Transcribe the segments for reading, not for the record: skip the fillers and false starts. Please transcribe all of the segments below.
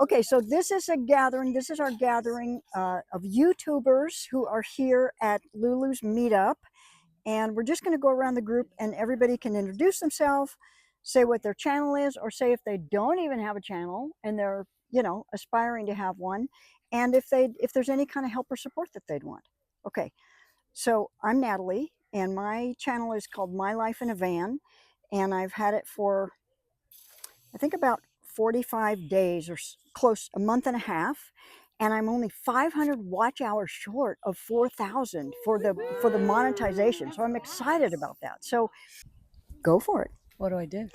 Okay, so this is a gathering. This is our gathering of YouTubers who are here at Lulu's Meetup. And we're just going to go around the group and everybody can introduce themselves, say what their channel is, or say if they don't even have a channel and they're, you know, aspiring to have one. And if there's any kind of help or support that they'd want. Okay, so I'm Natalie and my channel is called My Life in a Van. And I've had it for, I think, about 45 days or close, a month and a half, and I'm only 500 watch hours short of 4,000 for the monetization. So I'm excited about that. So go for it. What do I do?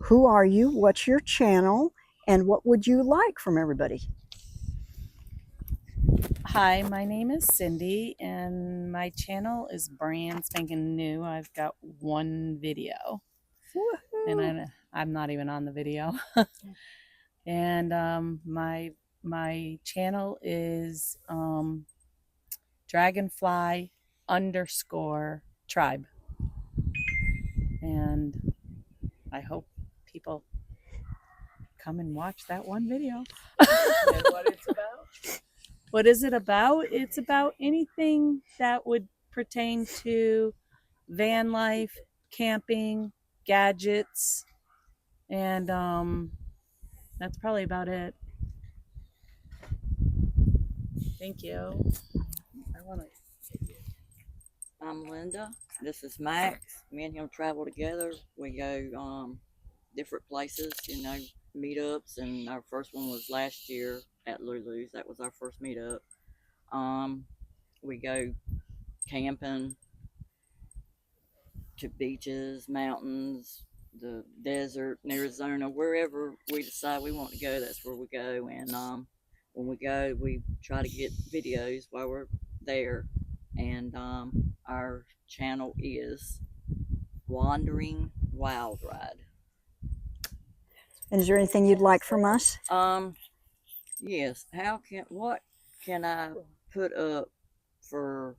Who are you? What's your channel? And what would you like from everybody? Hi, my name is Cindy, and my channel is brand spanking new. I've got one video, and I'm not even on the video. And my channel is dragonfly_tribe, and I hope people come and watch that one video. And what it's about? What is it about? It's about anything that would pertain to van life, camping, gadgets, and that's probably about it. Thank you. I'm Linda. This is Max. Me and him travel together. We go different places, meetups, and our first one was last year at Lulu's. That was our first meetup. We go camping to beaches, mountains, the desert in Arizona, wherever we decide we want to go, that's where we go. And when we go, we try to get videos while we're there. And our channel is Wandering Wild Ride. And is there anything you'd like from us? Yes. What can I put up to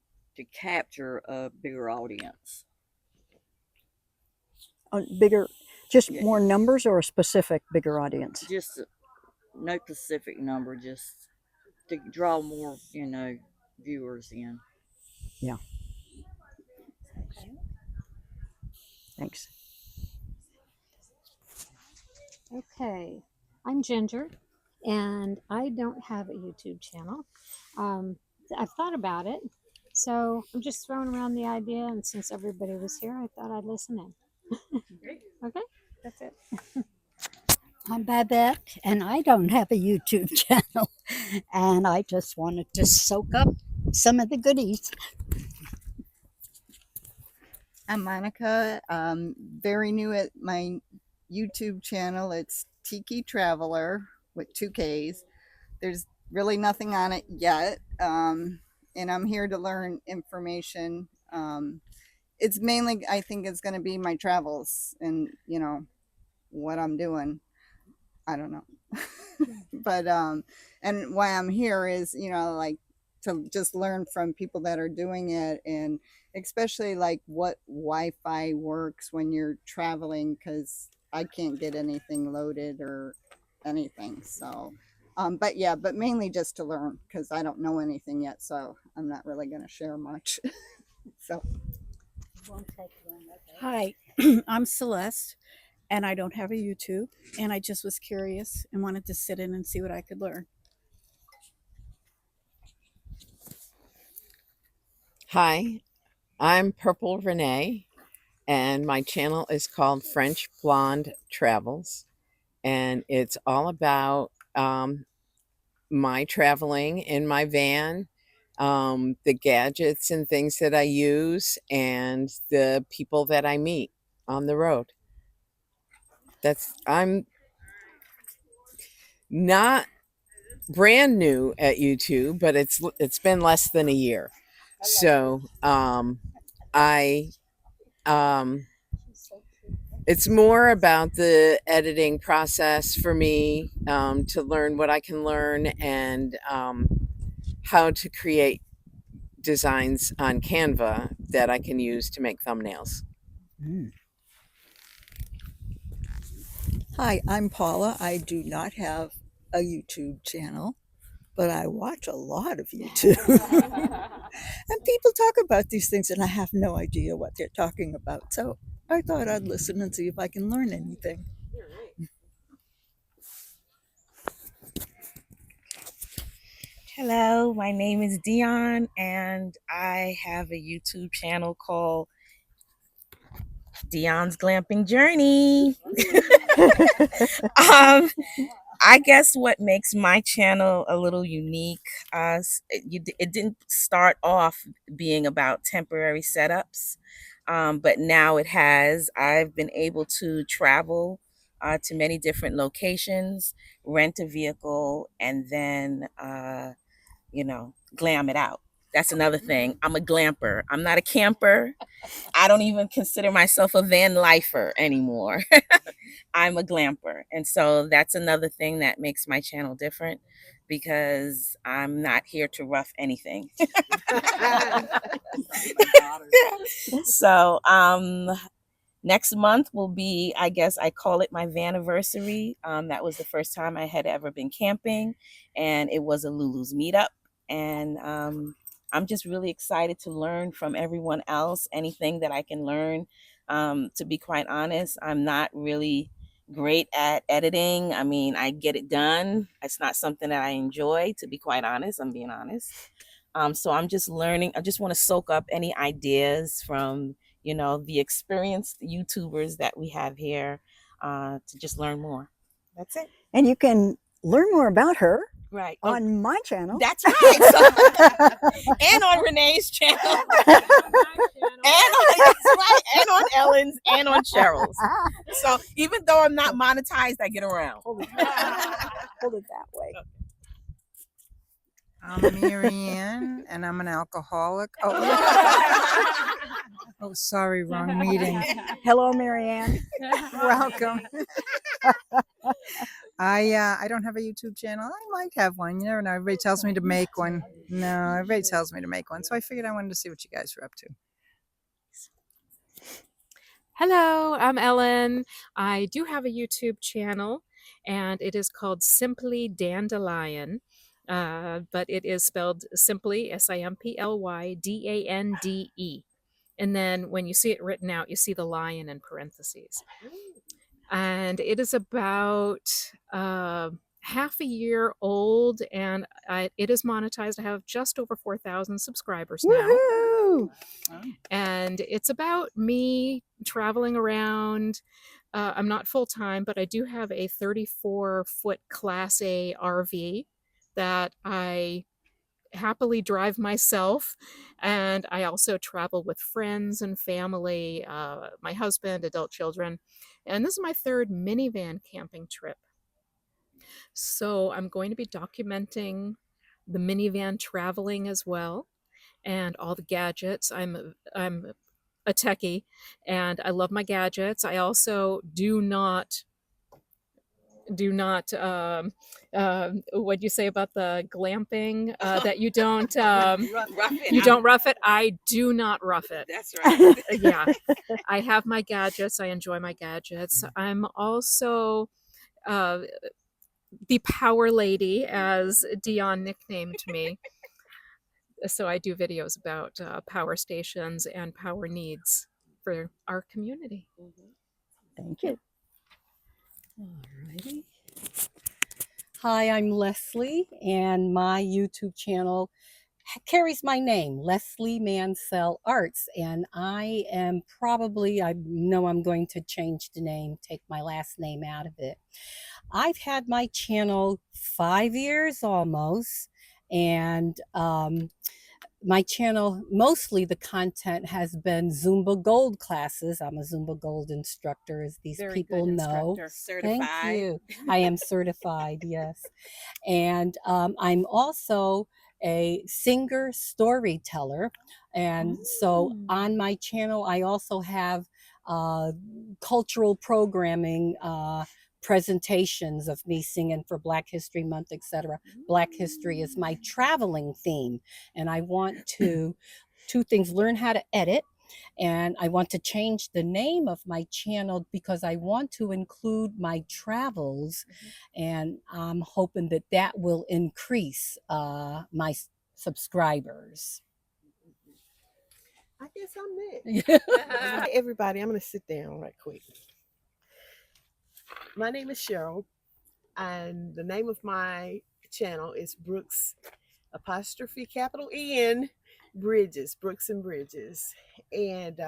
capture a bigger audience? Bigger, just more numbers, or a specific bigger audience? Just no specific number, just to draw more, viewers in. Yeah. Thanks. Okay, I'm Ginger, and I don't have a YouTube channel. I've thought about it, so I'm just throwing around the idea, and since everybody was here, I thought I'd listen in. Great. Okay, that's it. I'm Babette, and I don't have a YouTube channel, and I just wanted to soak up some of the goodies. I'm Monica. Very new at my YouTube channel. It's Tiki Traveler with 2 Ks. There's really nothing on it yet, and I'm here to learn information. It's mainly, I think, it's going to be my travels and what I'm doing. I don't know. But and why I'm here is like to just learn from people that are doing it, and especially like what Wi-Fi works when you're traveling, because I can't get anything loaded or anything. So but mainly just to learn, because I don't know anything yet, so I'm not really going to share much. So Hi, I'm Celeste, and I don't have a YouTube, and I just was curious and wanted to sit in and see what I could learn. Hi, I'm Purple Renee, and my channel is called French Blonde Travels, and it's all about my traveling in my van, the gadgets and things that I use, and the people that I meet on the road. I'm not brand new at YouTube, but it's been less than a year. So it's more about the editing process for me, to learn what I can learn, and how to create designs on Canva that I can use to make thumbnails. Hi, I'm Paula. I do not have a YouTube channel, but I watch a lot of YouTube. And people talk about these things, and I have no idea what they're talking about. So I thought I'd listen and see if I can learn anything. Hello, my name is Dion, and I have a YouTube channel called Dion's Glamping Journey. I guess what makes my channel a little unique, it didn't start off being about temporary setups, but now it has. I've been able to travel to many different locations, rent a vehicle, and then glam it out. That's another thing. I'm a glamper. I'm not a camper. I don't even consider myself a van lifer anymore. I'm a glamper. And so that's another thing that makes my channel different because I'm not here to rough anything. So, next month will be, I guess I call it my vaniversary. That was the first time I had ever been camping, and it was a LULU'S meetup. And I'm just really excited to learn from everyone else, anything that I can learn. To be quite honest, I'm not really great at editing. I mean, I get it done. It's not something that I enjoy, to be quite honest. I'm being honest. So I'm just learning. I just want to soak up any ideas from the experienced YouTubers that we have here to just learn more. That's it. And you can learn more about her Right. on my channel. That's right. So, and on Renee's channel. That's right. And on Ellen's and on Cheryl's. So even though I'm not monetized, I get around. Hold it that way. I'm Marianne, and I'm an alcoholic. Oh, oh, sorry, wrong meeting. Hello, Marianne. Welcome. I don't have a YouTube channel. I might have one. You never know. Everybody tells me to make one. No, everybody tells me to make one. So I figured I wanted to see what you guys were up to. Hello, I'm Ellen. I do have a YouTube channel, and it is called Simply Dandelion. But it is spelled simply SIMPLY DANDE. And then when you see it written out, you see the lion in parentheses. And it is about half a year old, and it is monetized. I have just over 4,000 subscribers now. Woohoo! And it's about me traveling around. I'm not full-time, but I do have a 34-foot Class A RV that I happily drive myself, and I also travel with friends and family, my husband, adult children, and this is my third minivan camping trip. So I'm going to be documenting the minivan traveling as well, and all the gadgets. I'm a techie, and I love my gadgets. I also do not what'd you say about the glamping, that you don't you don't rough it. I do not rough it. That's right. Yeah, I have my gadgets. I enjoy my gadgets. I'm also the power lady, as Dion nicknamed me. So I do videos about power stations and power needs for our community. Thank you. Alrighty. Hi, I'm Leslie, and my YouTube channel carries my name, Leslie Mansell Arts, and I know I'm going to change the name, take my last name out of it. I've had my channel 5 years almost, and my channel, mostly the content has been Zumba Gold classes. I'm a Zumba Gold instructor, as these Very people good know. Certified. Thank you. I am certified, yes. And I'm also a singer storyteller. And so on my channel, I also have cultural programming, presentations of me singing for Black History Month, etc. Black history is my traveling theme, and I want to two things: learn how to edit And I want to change the name of my channel because I want to include my travels, and I'm hoping that that will increase my subscribers. I guess I'm next. Hi, everybody. I'm going to sit down right quick. My name is Cheryl, and the name of my channel is Brooks apostrophe capital N Bridges, Brooks and Bridges. And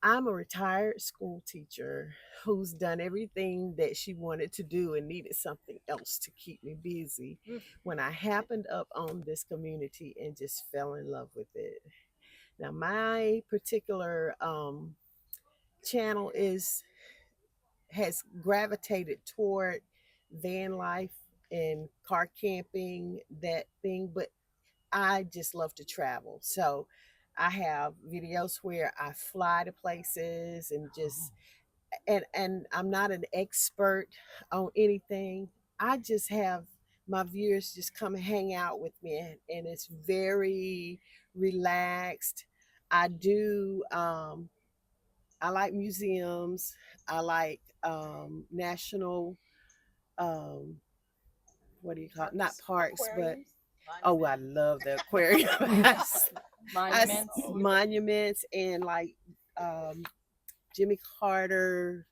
I'm a retired school teacher who's done everything that she wanted to do and needed something else to keep me busy when I happened up on this community and just fell in love with it. Now, my particular channel has gravitated toward van life and car camping, that thing, but I just love to travel. So I have videos where I fly to places and just and I'm not an expert on anything. I just have my viewers just come and hang out with me, and it's very relaxed. I do I like museums. I like national um what do you call it? Not parks, but oh, I love the aquarium. Monuments and like um, Jimmy Carter.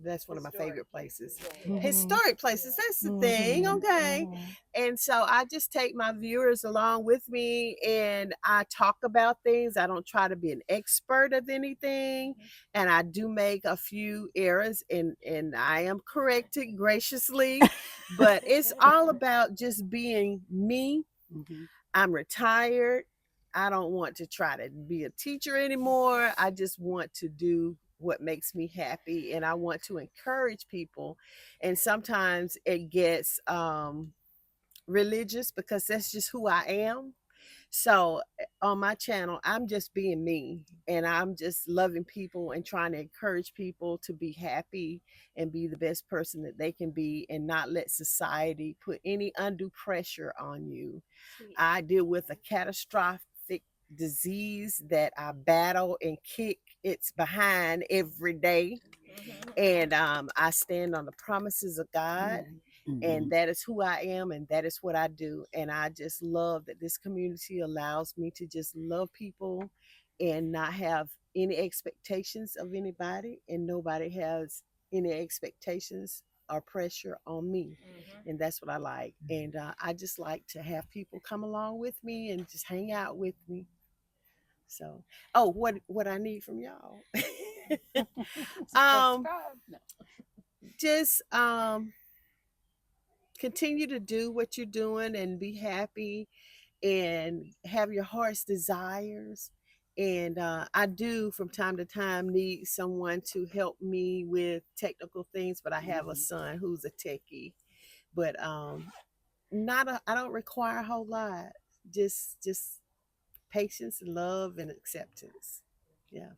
That's one of my favorite places. Historic places. That's the thing. Okay. And so I just take my viewers along with me and I talk about things. I don't try to be an expert of anything. And I do make a few errors and I am corrected graciously. But it's all about just being me. I'm retired. I don't want to try to be a teacher anymore. I just want to do what makes me happy and I want to encourage people. And sometimes it gets religious because that's just who I am. So on my channel, I'm just being me and I'm just loving people and trying to encourage people to be happy and be the best person that they can be and not let society put any undue pressure on you. I deal with a catastrophic disease that I battle and kick its behind every day. And I stand on the promises of God. And that is who I am and that is what I do. And I just love that this community allows me to just love people and not have any expectations of anybody, and nobody has any expectations or pressure on me. And that's what I like. And I just like to have people come along with me and just hang out with me. So, oh, what I need from y'all? Just continue to do what you're doing and be happy and have your heart's desires. And I do from time to time need someone to help me with technical things, but I have a son who's a techie. But I don't require a whole lot. Just patience and love and acceptance. Yeah.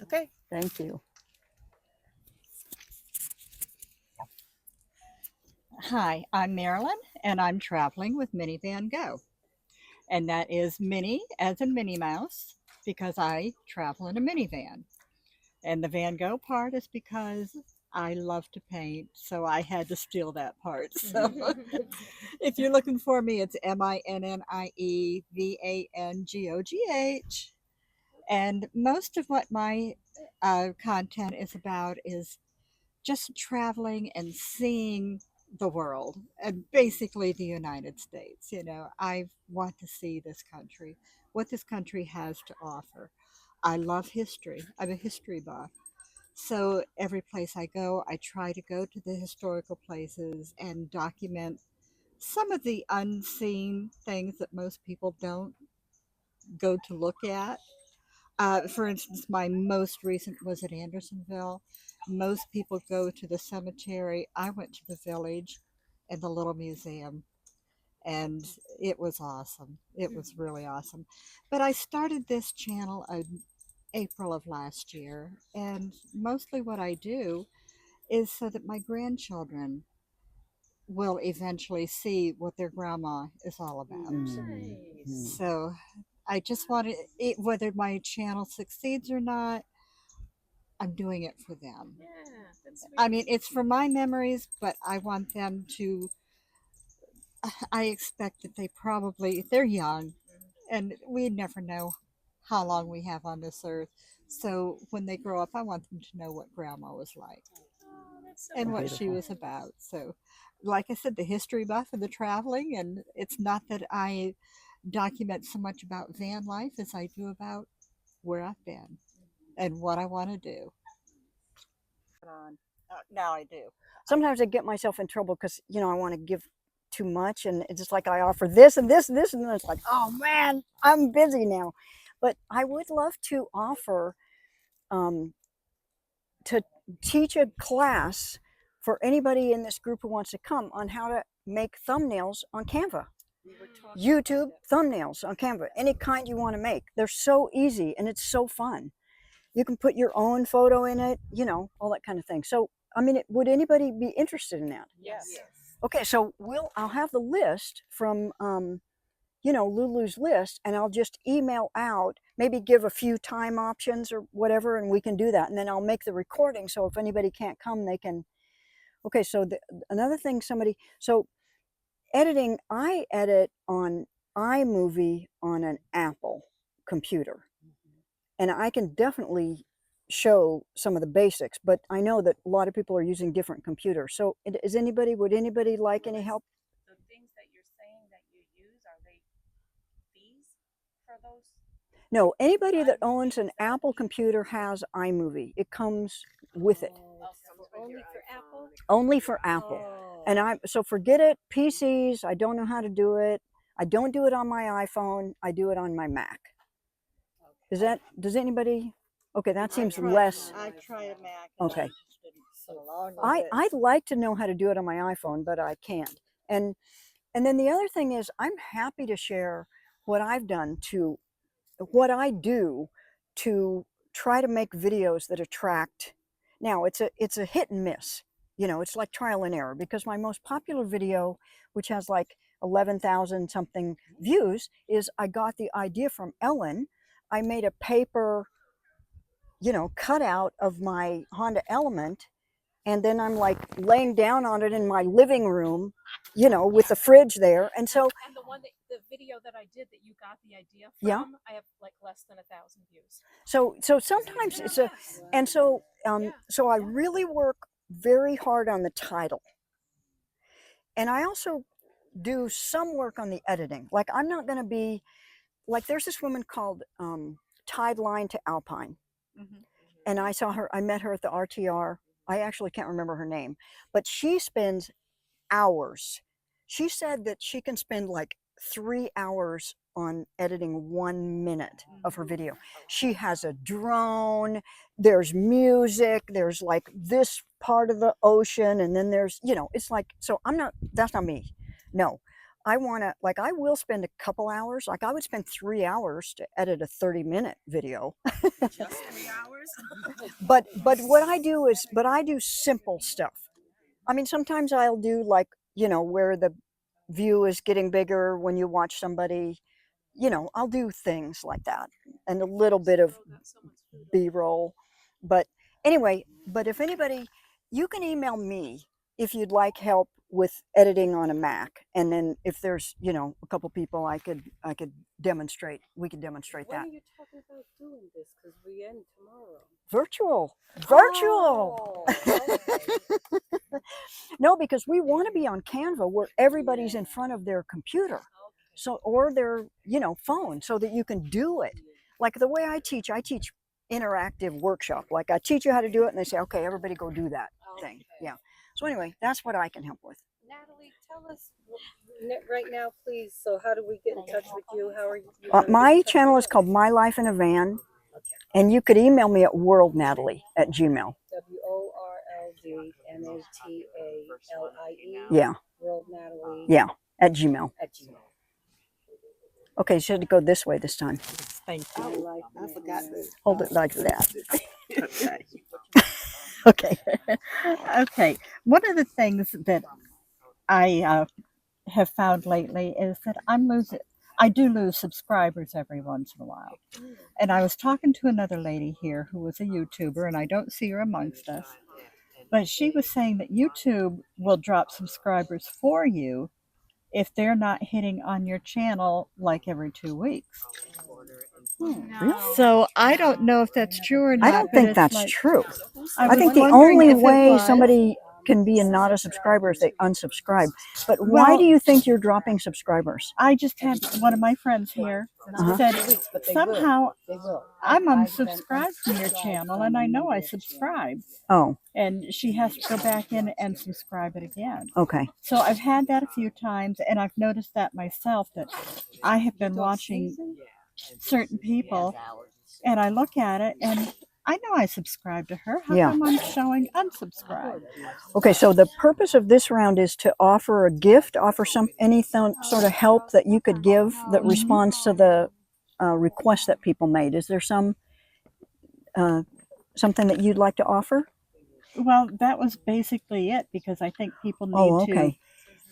Okay. Thank you. Hi, I'm Marilyn, and I'm traveling with Minivan Go. And that is Minnie as in Minnie Mouse, because I travel in a minivan. And the Van Go part is because I love to paint, so I had to steal that part. So if you're looking for me, it's MINNIEVANGOGH. And most of what my content is about is just traveling and seeing the world and basically the United States. You know, I want to see this country, what this country has to offer. I love history. I'm a history buff. So every place I go, I try to go to the historical places and document some of the unseen things that most people don't go to look at. For instance, my most recent was at Andersonville. Most people go to the cemetery. I went to the village and the little museum, and it was awesome. It was really awesome. But I started this channel in April of last year, and mostly what I do is so that my grandchildren will eventually see what their grandma is all about. So I just want it, whether my channel succeeds or not, I'm doing it for them. Yeah, that's sweet. I mean, it's for my memories, but I want them to. I expect that they're young, and we never know how long we have on this earth. So when they grow up, I want them to know what grandma was like Oh, that's so and what she Beautiful. was about. So, like I said, the history buff and the traveling, and it's not that I document so much about van life as I do about where I've been and what I want to do. Now I do. Sometimes I get myself in trouble because, you know, I want to give too much, and it's just like I offer this and this and this, and then it's like, oh man, I'm busy now. But I would love to offer to teach a class for anybody in this group who wants to come on how to make thumbnails on Canva. YouTube thumbnails on Canva, any kind you want to make. They're so easy and it's so fun. You can put your own photo in it, you know, all that kind of thing. So, I mean, would anybody be interested in that? Yes. Okay, so I'll have the list from, you know, Lulu's list, and I'll just email out, maybe give a few time options or whatever, and we can do that. And then I'll make the recording, so if anybody can't come, they can. Okay, so another thing, so editing, I edit on iMovie on an Apple computer, and I can definitely show some of the basics, but I know that a lot of people are using different computers. So would anybody like any help? The things that you're saying that you use, are they fees for those? No, anybody that owns an Apple computer has iMovie. It comes with it. Only for Apple? Only for Apple. And so forget it, PCs, I don't know how to do it. I don't do it on my iPhone. I do it on my Mac. Does anybody? Okay, that seems less. I try a Mac. Okay. So I'd like to know how to do it on my iPhone, but I can't. And then the other thing is, I'm happy to share what I do to try to make videos that attract. Now it's a hit and miss. You know, it's like trial and error, because my most popular video, which has like 11,000 something views, is I got the idea from Ellen. I made a paper, you know, cutout of my Honda Element, and then I'm like laying down on it in my living room, you know, with the fridge there. And so And the video that I did that you got the idea from, Yeah. I have like less than 1,000 views. so sometimes it's so I really work very hard on the title, and I also do some work on the editing. Like, I'm not going to be like, there's this woman called Tide Line to Alpine, and I met her at the RTR. I actually can't remember her name, but she spends hours. She said that she can spend like 3 hours on editing 1 minute of her video. She has a drone, there's music, there's like this part of the ocean, and then there's, you know, it's like, so that's not me. No, I will spend a couple hours. Like, I would spend 3 hours to edit a 30-minute video. Just 3 hours? But what I do is, I do simple stuff. I mean, sometimes I'll do, like, you know, where the view is getting bigger when you watch somebody, you know, I'll do things like that, and a little bit of B-roll. But anyway, if anybody, you can email me if you'd like help with editing on a Mac, and then if there's, you know, a couple people I could demonstrate, we could demonstrate that. When are you talking about doing this? Because we end tomorrow. Virtual. Oh, okay. No, because we want to be on Canva where everybody's in front of their computer, so, or their, you know, phone, so that you can do it. Like the way I teach interactive workshop. Like, I teach you how to do it, and they say, okay, everybody go do that thing. Yeah. So anyway, that's what I can help with. Natalie, tell us right now, please. So how do we get in touch with you? How are you? My channel is called My Life in a Van, and you could email me at worldnatalie@gmail. WORLDNATALIE. Yeah. World Natalie. Yeah, at Gmail. At Gmail. Okay, so to go this way this time. Thank you. I forgot this. Hold it like that. Okay. Okay. Okay. One of the things that I have found lately is that I'm I do lose subscribers every once in a while. And I was talking to another lady here who was a YouTuber, and I don't see her amongst us, but she was saying that YouTube will drop subscribers for you if they're not hitting on your channel like every 2 weeks. Really? So I don't know if that's true or not. I don't but think it's that's like, true. I I think was the wondering only if it way was. somebody can be not a subscriber is they unsubscribe. But why Well, do you think you're dropping subscribers? I just had one of my friends here said somehow I'm unsubscribed from your channel, and I know I subscribed. Oh, And she has to go back in and subscribe it again. okay. So I've had that a few times, and I've noticed that myself, that I have been watching certain people, and I look at it, and I know I subscribed to her. How Yeah. come I'm showing unsubscribe? Okay, so the purpose of this round is to offer a gift, offer any sort of help that you could give that responds to the request that people made. Is there something that you'd like to offer? Well, that was basically it, because I think people need okay.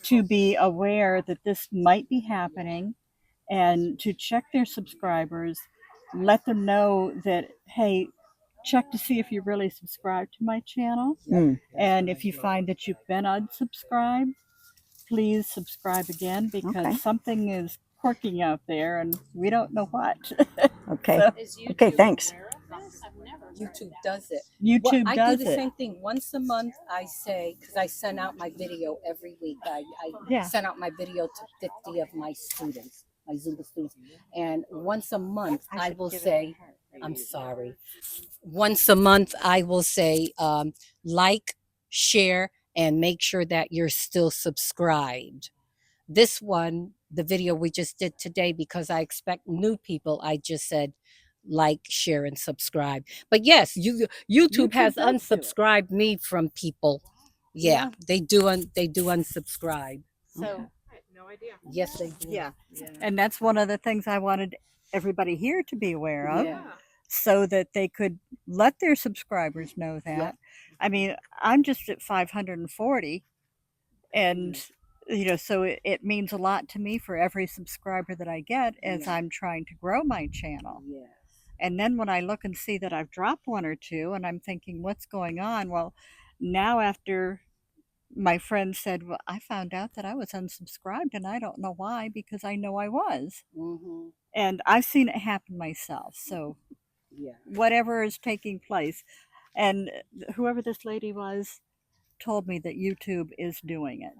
to be aware that this might be happening, and to check their subscribers, let them know that, hey, check to see if you really subscribed to my channel. And if you find that you've been unsubscribed, please subscribe again, because something is quirking out there and we don't know what. Okay. So, Okay, thanks. YouTube does it. YouTube I does do the it. same thing. Once a month, I say, because I send out my video every week. I Yeah. send out my video to 50 of my students, my Zumba students. And once a month, I will say, I'm sorry. Once a month, I will say, like, share, and make sure that you're still subscribed. This one, the video we just did today, because I expect new people, I just said, like, share, and subscribe. But yes, YouTube has does do it. unsubscribed me from people. Yeah, they do unsubscribe. So I had no idea. yes, they do. Yeah. And that's one of the things I wanted everybody here to be aware of, Yeah. so that they could let their subscribers know that. I mean, I'm just at 540, and so it means a lot to me for every subscriber that I get as I'm trying to grow my channel. Yes. And then when I look and see that I've dropped one or two, and I'm thinking, what's going on? Well, now after my friend said, well, I found out that I was unsubscribed, and I don't know why, because I know I was. Mm-hmm. And I've seen it happen myself. So Yeah. whatever is taking place, and whoever this lady was told me that YouTube is doing it.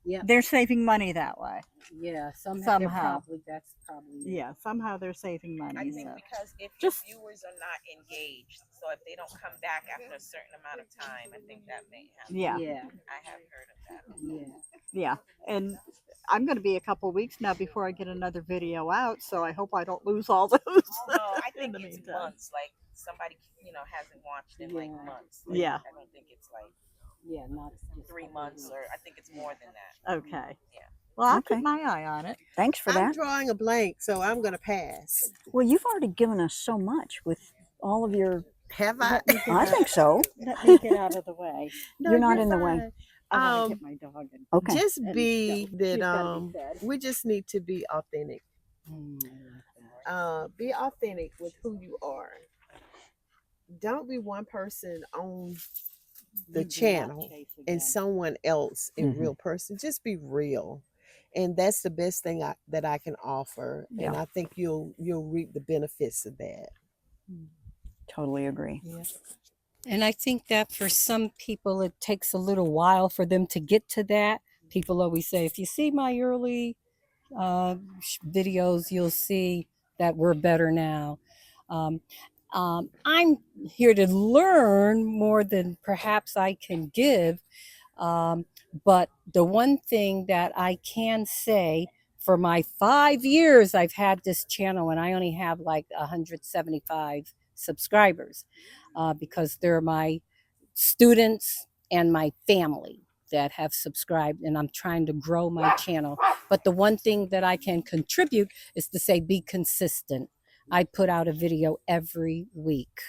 Yeah. They're saving money that way. Yeah. Somehow. That's probably. Yeah, somehow they're saving money. I think so. because if Just- your viewers are not engaged, so if they don't come back after a certain amount of time, I think that may happen. Yeah. Yeah. I have heard of that. Yeah. Yeah. And I'm going to be a couple weeks now before I get another video out, so I hope I don't lose all those. No, I think the it's meantime. months. Like somebody, hasn't watched in like months. Like, Yeah. I don't think it's like Yeah, not just 3 months, or I think it's more than that. Okay. Yeah. Well, I'll Okay. keep my eye on it. Thanks for I'm that. drawing a blank, so I'm going to pass. Well, you've already given us so much with all of your. Have I? I think so. Let me get out of the way. No, You're not in the way. fine. I want to get my dog in. Okay. Just And be she's that gotta be fed. we just need to be authentic. Be authentic with who you are. Don't be one person on the channel and someone else in Mhm. real person. Just be real, and that's the best thing that I can offer. And Yeah. I think you'll reap the benefits of that. Totally agree. And I think that for some people, it takes a little while for them to get to that. People always say, if you see my early videos, you'll see that we're better now. I'm here to learn more than perhaps I can give. But the one thing that I can say, for my 5 years I've had this channel, and I only have like 175 subscribers, because they're my students and my family that have subscribed, and I'm trying to grow my channel. But the one thing that I can contribute is to say, be consistent. I put out a video every week.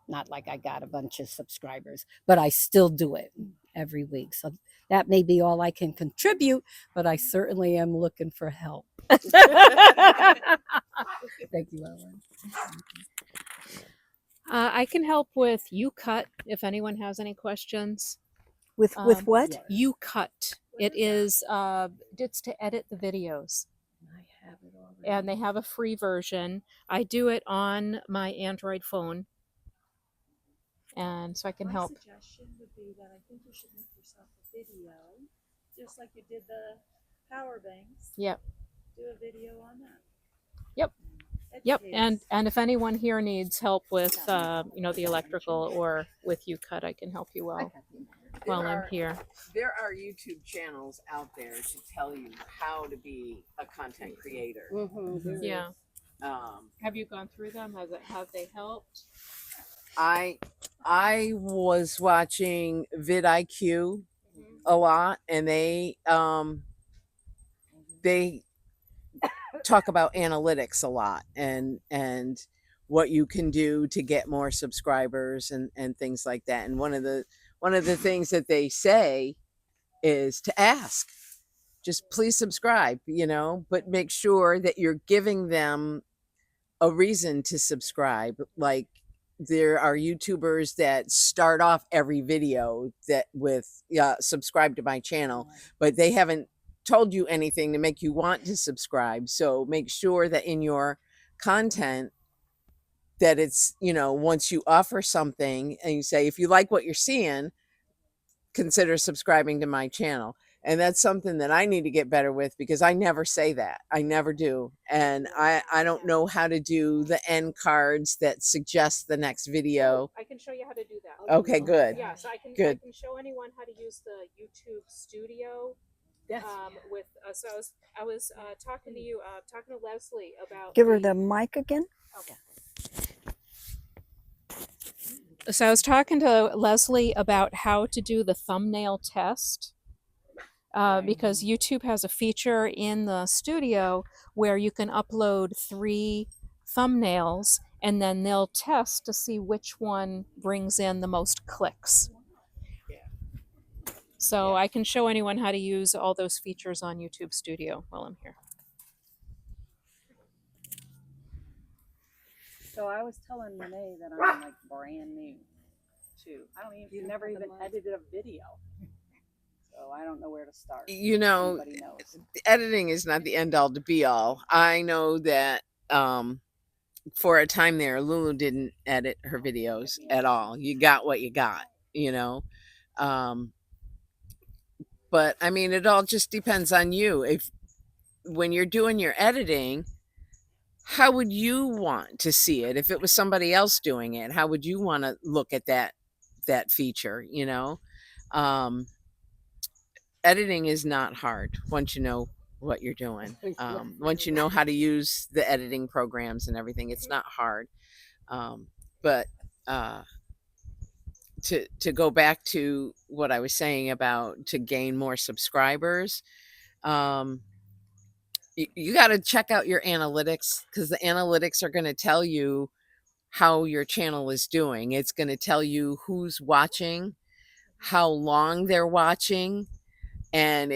Not like I got a bunch of subscribers, but I still do it every week. So that may be all I can contribute, but I certainly am looking for help. Thank you, Ellen. I can help with YouCut if anyone has any questions. With what? Yes. YouCut. It is it's to edit the videos. I have it already. And they have a free version. I do it on my Android phone. And so I can help. My suggestion would be that I think you should make yourself a video, just like you did the power banks. Yep. Do a video on that. Yep. Yep. Educate us. And if anyone here needs help with you know, the electrical or with YouCut, I can help you while I'm here. There are YouTube channels out there to tell you how to be a content creator. Yeah. Have you gone through them? Have they helped? I was watching vidIQ a lot, and they talk about analytics a lot and what you can do to get more subscribers and things like that. And one of the things that they say is to ask, just please subscribe, you know, but make sure that you're giving them a reason to subscribe. Like, there are YouTubers that start off every video that with subscribe to my channel, but they haven't told you anything to make you want to subscribe. So make sure that in your content that it's, you know, once you offer something and you say, if you like what you're seeing, consider subscribing to my channel. And that's something that I need to get better with, because I never say that. I never do. And I don't know how to do the end cards that suggest the next video. I can show you how to do that. Okay, good. Yeah, so I can show anyone how to use the YouTube Studio. With so I was talking to you, talking to Leslie about. Give her the mic again. Okay. So I was talking to Leslie about how to do the thumbnail test. Because YouTube has a feature in the studio where you can upload 3 thumbnails and then they'll test to see which one brings in the most clicks. So I can show anyone how to use all those features on YouTube Studio while I'm here. So I was telling Renee that I'm like brand new too. I don't even never even edited a video. So I don't know where to start. You know, editing is not the end all to be all. I know that for a time there, Lulu didn't edit her videos at all. You got what you got, you know. But I mean, it all just depends on you. If when you're doing your editing, how would you want to see it? If it was somebody else doing it, how would you want to look at that feature, you know? Editing is not hard once you know what you're doing. Once you know how to use the editing programs and everything, it's not hard. But to go back to what I was saying about to gain more subscribers, you got to check out your analytics, because the analytics are going to tell you how your channel is doing. It's going to tell you who's watching, how long they're watching, and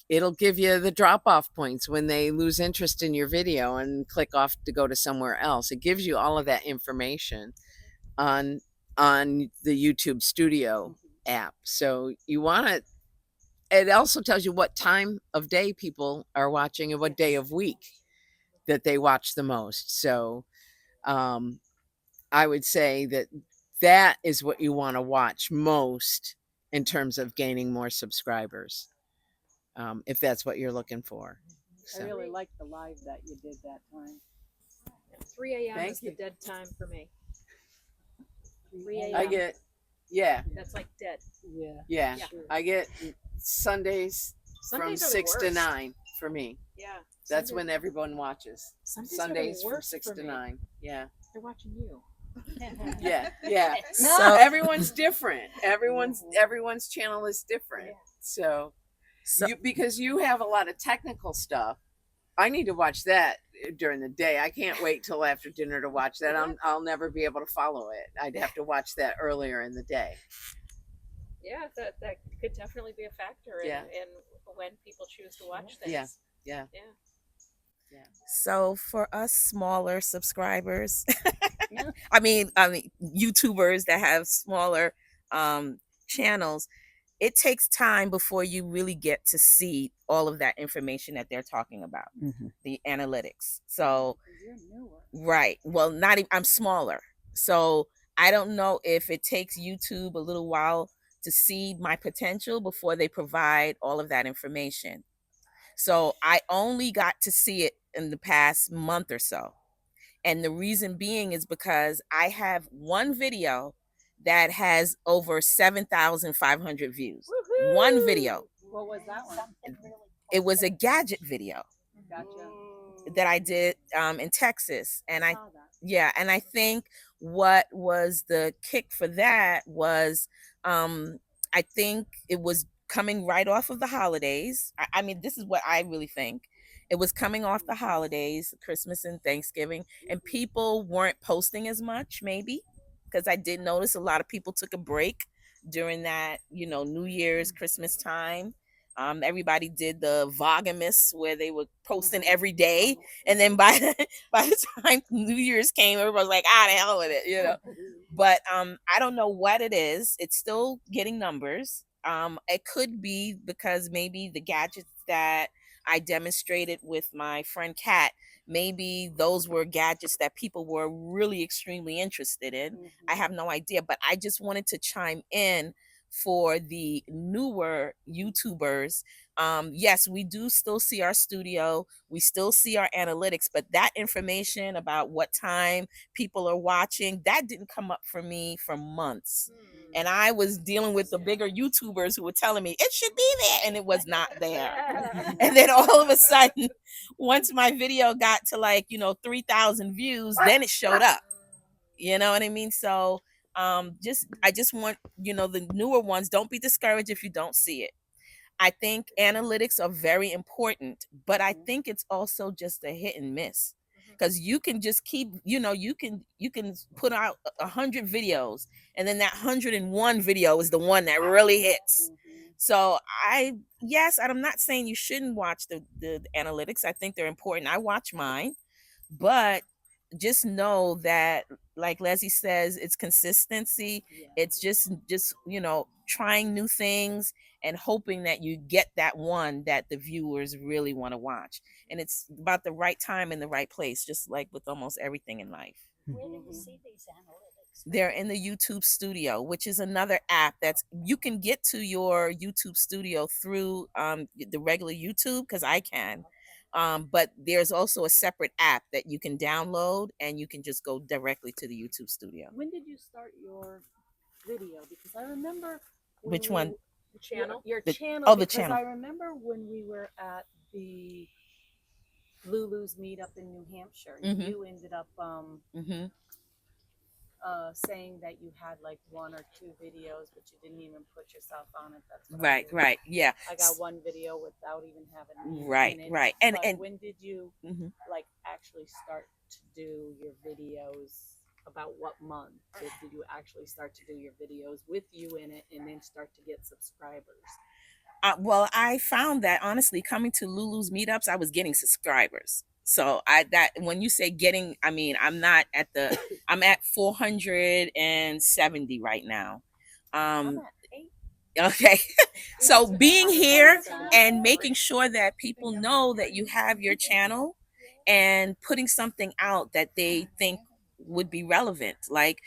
it'll give you the drop-off points when they lose interest in your video and click off to go to somewhere else. It gives you all of that information on the YouTube Studio app. So you want to, it also tells you what time of day people are watching and what day of week that they watch the most. So I would say that is what you want to watch most in terms of gaining more subscribers, if that's what you're looking for. So. I really liked the live that you did that time. 3 a.m. Thank is you. the dead time for me. 3 a.m. I get, yeah. That's like dead. Yeah. Sure. I get Sundays from Sundays are the 6 to worst. 9 for me. Yeah. That's Sundays- when everyone watches. Sundays are the Sundays from worst 6 for to me. 9. Yeah. They're watching you. Yeah. So- everyone's different. Everyone's channel is different. So because you have a lot of technical stuff, I need to watch that during the day. I can't wait till after dinner to watch that. I'll never be able to follow it. I'd have to watch that earlier in the day. Yeah, that could definitely be a factor in when people choose to watch things. Yeah. So for us smaller subscribers, I mean YouTubers that have smaller channels, it takes time before you really get to see all of that information that they're talking about, the analytics. So right, well, not even, I'm smaller, so I don't know if it takes YouTube a little while to see my potential before they provide all of that information. So I only got to see it in the past month or so. And the reason being is because I have one video that has over 7,500 views. Woo-hoo! One video. What was that one? It was a gadget video Gotcha. that I did in Texas. And I saw that. yeah, and I think what was the kick for that was I think it was coming right off of the holidays. I mean, this is what I really think. It was coming off the holidays, Christmas and Thanksgiving, and people weren't posting as much, maybe, because I did notice a lot of people took a break during that, New Year's, Christmas time. Everybody did the Vlogmas where they were posting every day, and then by by the time New Year's came, everybody was like, the hell with it. But I don't know what it is. It's still getting numbers. It could be because maybe the gadgets that I demonstrated with my friend Kat, maybe those were gadgets that people were really extremely interested in. I have no idea, but I just wanted to chime in for the newer YouTubers. Yes, we do still see our studio, we still see our analytics, but that information about what time people are watching, that didn't come up for me for months. And I was dealing with the bigger YouTubers who were telling me it should be there, and it was not there. And then all of a sudden, once my video got to 3,000 views, then it showed up. You know what I mean? So I just want, the newer ones, don't be discouraged if you don't see it. I think analytics are very important, but I think it's also just a hit and miss, because you can just keep, you can put out 100 videos, and then that 101 video is the one that really hits. So yes, I'm not saying you shouldn't watch the analytics. I think they're important. I watch mine, but just know that, like Leslie says, it's consistency. It's just trying new things and hoping that you get that one that the viewers really want to watch. And it's about the right time and the right place, just like with almost everything in life. Where do you see these analytics? They're in the YouTube Studio, which is another app that's, you can get to your YouTube Studio through the regular YouTube, because I can. But there's also a separate app that you can download, and you can just go directly to the YouTube Studio. When did you start your video? Because I remember Which one? The channel. Your The- channel. oh, the because channel. I remember when we were at the LULU'S meetup in New Hampshire. Mhm. You ended up Mm-hmm. saying that you had like 1 or 2 videos, but you didn't even put yourself on it. That's what Right, I right, yeah. I got one video without even having me Right, in it. right. And And when did you Mhm. like actually start to do your videos? About what month did you actually start to do your videos with you in it, and then start to get subscribers? Well, I found that honestly, coming to Lulu's meetups, I was getting subscribers. So when you say getting, I mean, I'm at 470 right now. I'm at 8. Okay. So being here and making sure that people know that you have your channel and putting something out that they think would be relevant. Like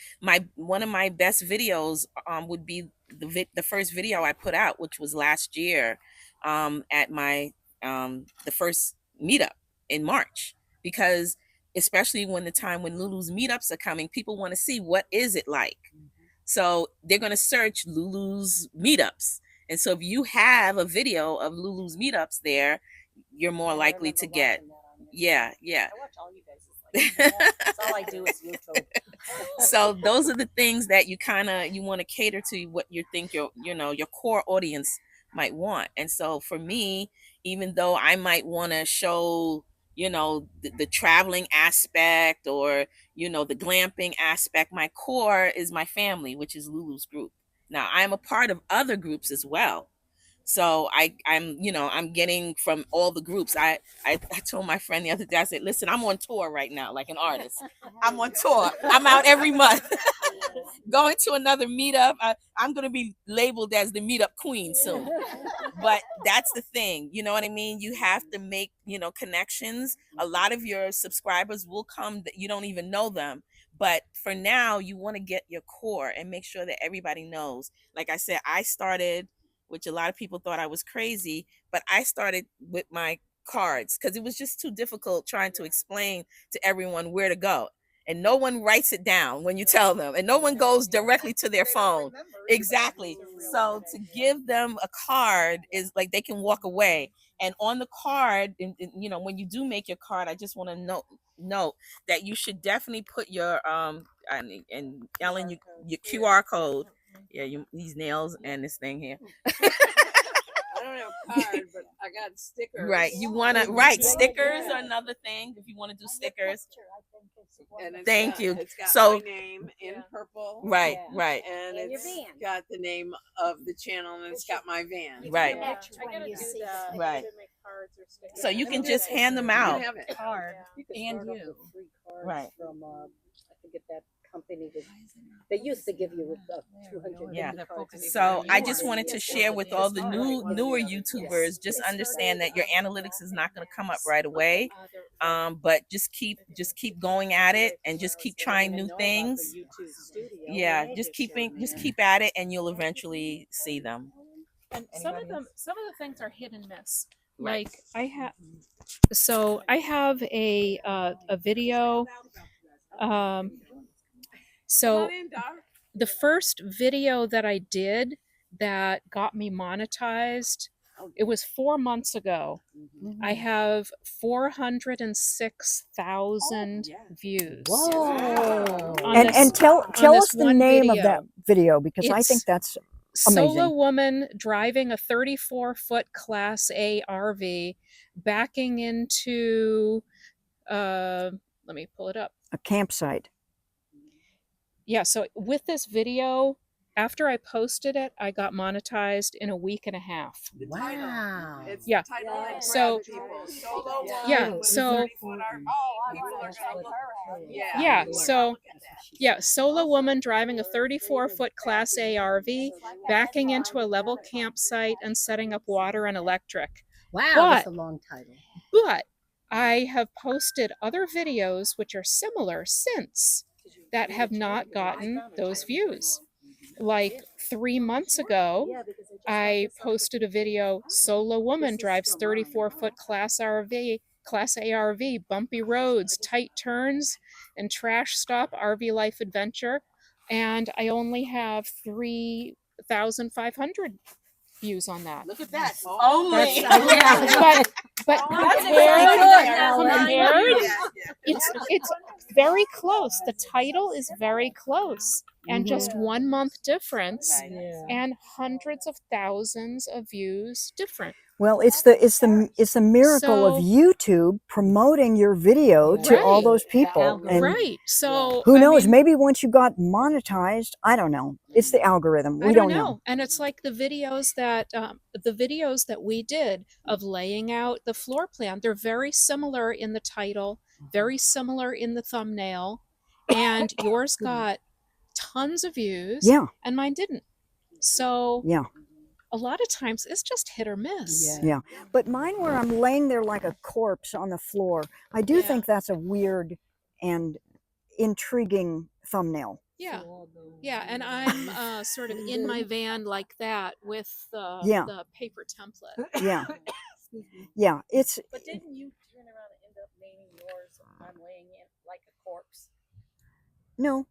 one of my best videos would be the first video I put out, which was last year at my the first meetup in March, because especially when Lulu's meetups are coming, people want to see what is it like. So they're going to search Lulu's meetups. And so if you have a video of Lulu's meetups there, you're more likely to get. Yeah. I watch all you guys. That's all I do is YouTube. So those are the things that you want to cater to what you think your core audience might want. And so for me, even though I might want to show the traveling aspect, or the glamping aspect, my core is my family, which is Lulu's group. Now I'm a part of other groups as well, So I'm I'm getting from all the groups. I told my friend the other day, I said, listen, I'm on tour right now, like an artist. I'm on tour. I'm out every month. Going to another meetup. I'm going to be labeled as the meetup queen soon. But that's the thing, you know what I mean? You have to make, connections. A lot of your subscribers will come that you don't even know them. But for now, you want to get your core and make sure that everybody knows. Like I said, I started, which a lot of people thought I was crazy, but I started with my cards because it was just too difficult trying to explain to everyone where to go. And no one writes it down when you tell them, and no one goes directly to their phone. Exactly. So to give them a card is like they can walk away. And on the card, when you do make your card, I just want to note that you should definitely put your and Ellen, your QR code. Yeah, these nails and this thing here. I don't have a card, but I got stickers. Right. You want to stickers are another thing if you want to do stickers. And Thank you. It's got So my name in purple. Right, right. And it's got the name of the channel, and it's got my van. Right. I gotta do that. Right. To make cards or stickers. So you can just hand them out. You have it. Card. And you. Free cards Right. from I forget that company that they used to give you 200. Yeah. So I just wanted to share with all the newer YouTubers, just understand that your analytics is not going to come up right away. But just keep going at it and just keep trying new things. Yeah, just keep at it and you'll eventually see them. And some of the things are hit and miss. Right. Like I have a video. So the first video that I did that got me monetized, it was 4 months ago. I have 406,000 views. Whoa! On And this- tell on us this the one name of video. that video because I think It's that's Solo amazing. woman driving a 34-foot Class A RV, backing into, let me pull it up. A campsite. Yeah, so with this video, after I posted it, I got monetized in a week and a half. Wow. It's Yeah. the title that So- grabs people. Solo woman, Yeah, so- 30-foot RV. People are gonna look. Yeah. Yeah, people are so- gonna look at that. Yeah, solo woman driving a 34-foot Class A RV, backing into a level campsite and setting up water and electric. Wow, But- that's a long title. But I have posted other videos which are similar since that have not gotten those views. Like 3 months ago, I posted a video, solo woman drives 34-foot Class A RV, bumpy roads, tight turns, and trash stop RV life adventure. And I only have 3,500 views on that. Look at that. That's- Only. But That's compared, Yeah. it's very close. The title is very close, and just 1 month difference, and hundreds of thousands of views different. Well, it's the miracle of So- YouTube promoting your video to all Right. those people. And Right. So who I knows? mean, Maybe once you got monetized, I don't know. It's the algorithm. We I don't don't know. know. And it's like the videos that we did of laying out the floor plan. They're very similar in the title, very similar in the thumbnail, and yours got tons of views. Yeah. And mine didn't. So Yeah. a lot of times it's just hit or miss. Yeah. But mine where I'm laying there like a corpse on the floor, I do think that's a weird and intriguing thumbnail. Yeah. Yeah. And I'm sort of in my van like that with Yeah. the paper template. Yeah. Yeah. It's But didn't you turn around and end up naming yours I'm laying in like a corpse? no.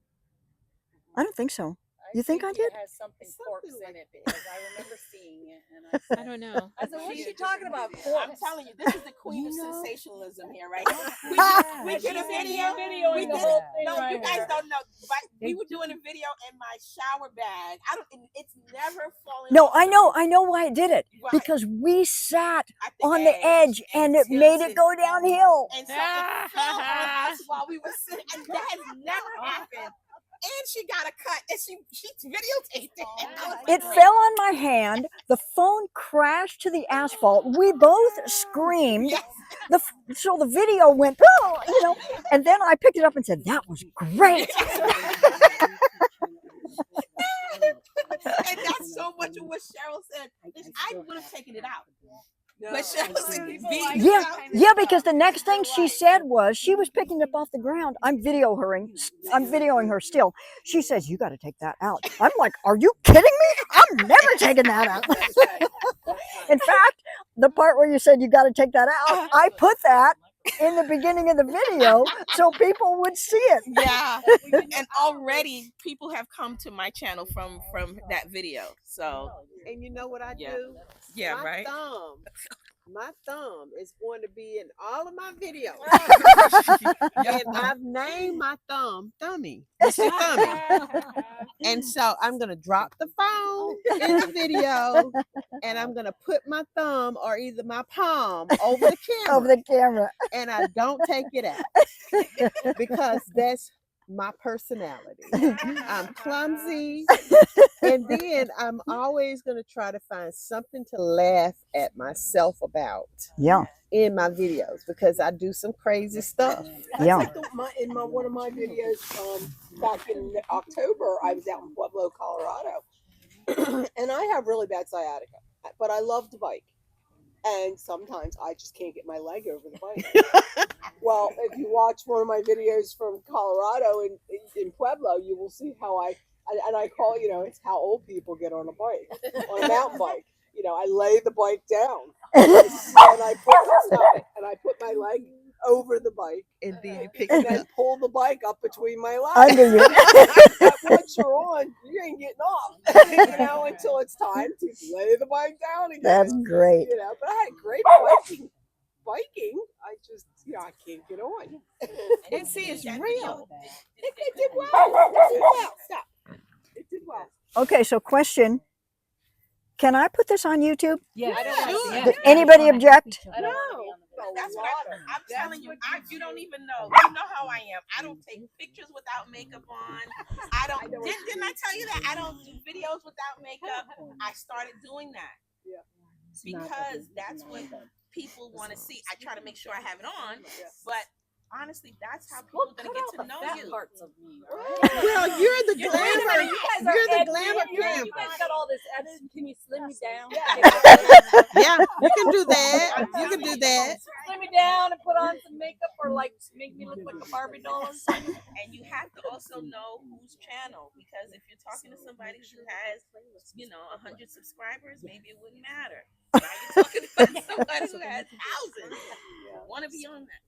I don't think so. You think I did? It has something corpse in it because I remember seeing it and I I said, don't know. I said, what's she talking about? I'm Corpse. telling you, this is the queen of sensationalism here, right? We did a video. We did the whole it. thing No, you right guys here. don't know. But we were doing a video in my shower bag. It's never fallen. No, off. I know why I did it. Right. Because we sat At on the edge and it made it go downhill. And so it fell on us while we were sitting, and that has never happened and she got a cut, and she videotaped it. It fell on my hand. The phone crashed to the asphalt. We both screamed. Yes. So the video went, oh, you know, and then I picked it up and said, that was great. And that's so much of what Cheryl said. I would have taken it out. But Cheryl said, Yeah, because the next thing she said was, she was picking it up off the ground. I'm videoing her still. She says, you got to take that out. I'm like, are you kidding me? I'm never taking that out. In fact, the part where you said you got to take that out, I put that in the beginning of the video so people would see it. Yeah. And already people have come to my channel from that video. So, and you know what I Yeah. do? Yeah, my right? My thumb is going to be in all of my videos. And I've named my thumb Thummy. Mr. Thummy. And so I'm going to drop the phone in the video and I'm going to put my thumb or either my palm over the camera. Over the camera. And I don't take it out because that's my personality. I'm clumsy. And then I'm always going to try to find something to laugh at myself about. Yeah. In my videos because I do some crazy stuff. Yeah. Like in one of my videos back in October, I was out in Pueblo, Colorado, and I have really bad sciatica, but I love to bike, and sometimes I just can't get my leg over the bike. Well, if you watch one of my videos from Colorado in Pueblo, you will see how I call, it's how old people get on a bike, on a mountain bike. I lay the bike down and I put my leg over the bike, and then you pick and it then up. pull the bike up between my legs. Under you. Once you're on, you ain't getting off, until it's time to lay the bike down again. That's great. But I had great biking. I just, I can't get on. And see, it's real. It did well. It did well. Stop. It did well. Okay, so question. Can I put this on YouTube? Yeah. Does anybody object? No. That's what I'm telling you. You don't even know. You know how I am. I don't take pictures without makeup on. I don't. Didn't I tell you that? I don't do videos without makeup. I started doing that. Because that's what people want to see. I try to make sure I have it on, but honestly, that's how people are gonna get to know you. Well, you're the glamour. You're the glamour camp. You guys got all this editing. Can you slim me down? Yeah, you can do that. You can do that. Slim me down and put on some makeup, or like make me look like a Barbie doll or something. And you have to also know whose channel, because if you're talking to somebody who has, 100 subscribers, maybe it wouldn't matter. Now you're talking about somebody who has thousands. Want to be on that?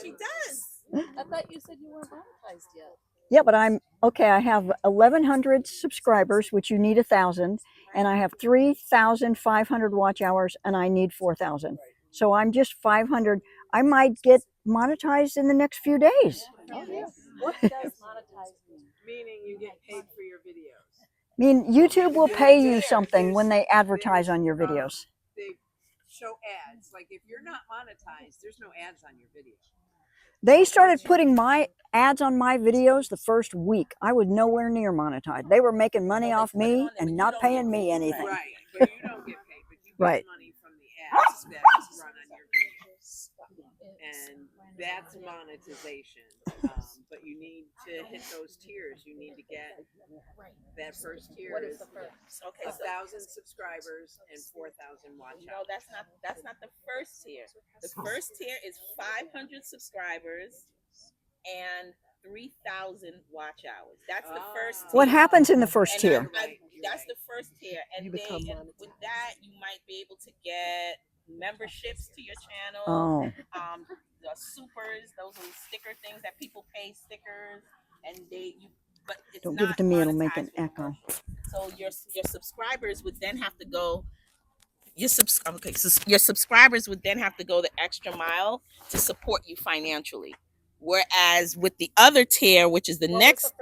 She does. I thought you said you weren't monetized yet. Yeah, but I have 1,100 subscribers, which you need 1,000, and I have 3,500 watch hours, and I need 4,000. So I'm just 500. I might get monetized in the next few days. Oh, yeah. What does monetize mean? Meaning you get paid for your videos. I mean, YouTube will pay you something when they advertise on your videos. They show ads. Like if you're not monetized, there's no ads on your video. They started putting my ads on my videos the first week. I was nowhere near monetized. They were making money off me and not paying me anything. Right, but you don't get paid, but you get Right. money from the ads that run on your videos. And that's monetization. But you need to hit those tiers. You need to get that first tier. What is the first? Okay, 1,000 subscribers and 4,000 watch No, hours. that's not the first tier. The first tier is 500 subscribers and 3,000 watch hours. That's the first tier. What happens in the first And tier? that's the first tier, and then with that, you might be able to get memberships to your channel. Oh. The supers, those are sticker things that people pay stickers, and but it's Don't give it not to me, it'll make monetized an with echo. So your subscribers would then have to go. Your subscribers would then have to go the extra mile to support you financially. Whereas with the other tier, which is the next,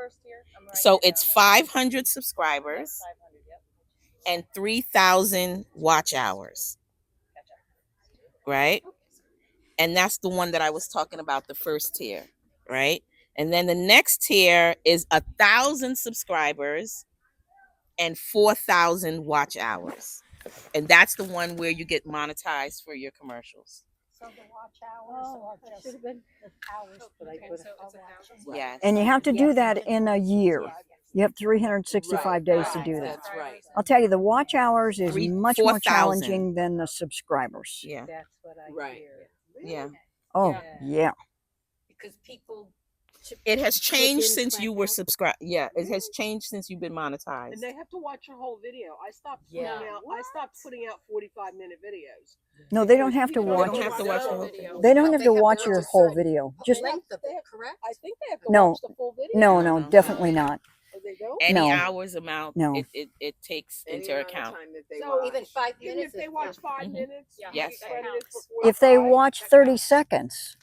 so it's 500 subscribers and 3,000 watch hours, right? And that's the one that I was talking about, the first tier, right? And then the next tier is 1,000 subscribers and 4,000 watch hours. And that's the one where you get monetized for your commercials. So the watch hours should have been the hours, but I put Yes. And you have to do Yes. that in a year. You have 365 days to do that. That's right. I'll tell you, the watch hours is much more 4,000. challenging than the subscribers. Yeah. That's what I Right. hear. Yeah. Oh, yeah. Because people. It has changed in, since click you were out. subscribed. Yeah, it has changed since you've been monetized. And they have to watch your whole video. I stopped putting Yeah. out. I stopped putting out 45-minute videos. No, they don't have to People watch. don't have to watch the whole video. They don't have to watch your whole video. Just Length of it, correct? I think they have to No. watch the full video. no, No, no, no. definitely not. Oh, they don't. Any No. hours amount, No. it takes Any into amount of account. time that they So watch. Even 5 even minutes. if they is watch not- 5 minutes, Yes. you credit it for If they 45. watch 30 seconds,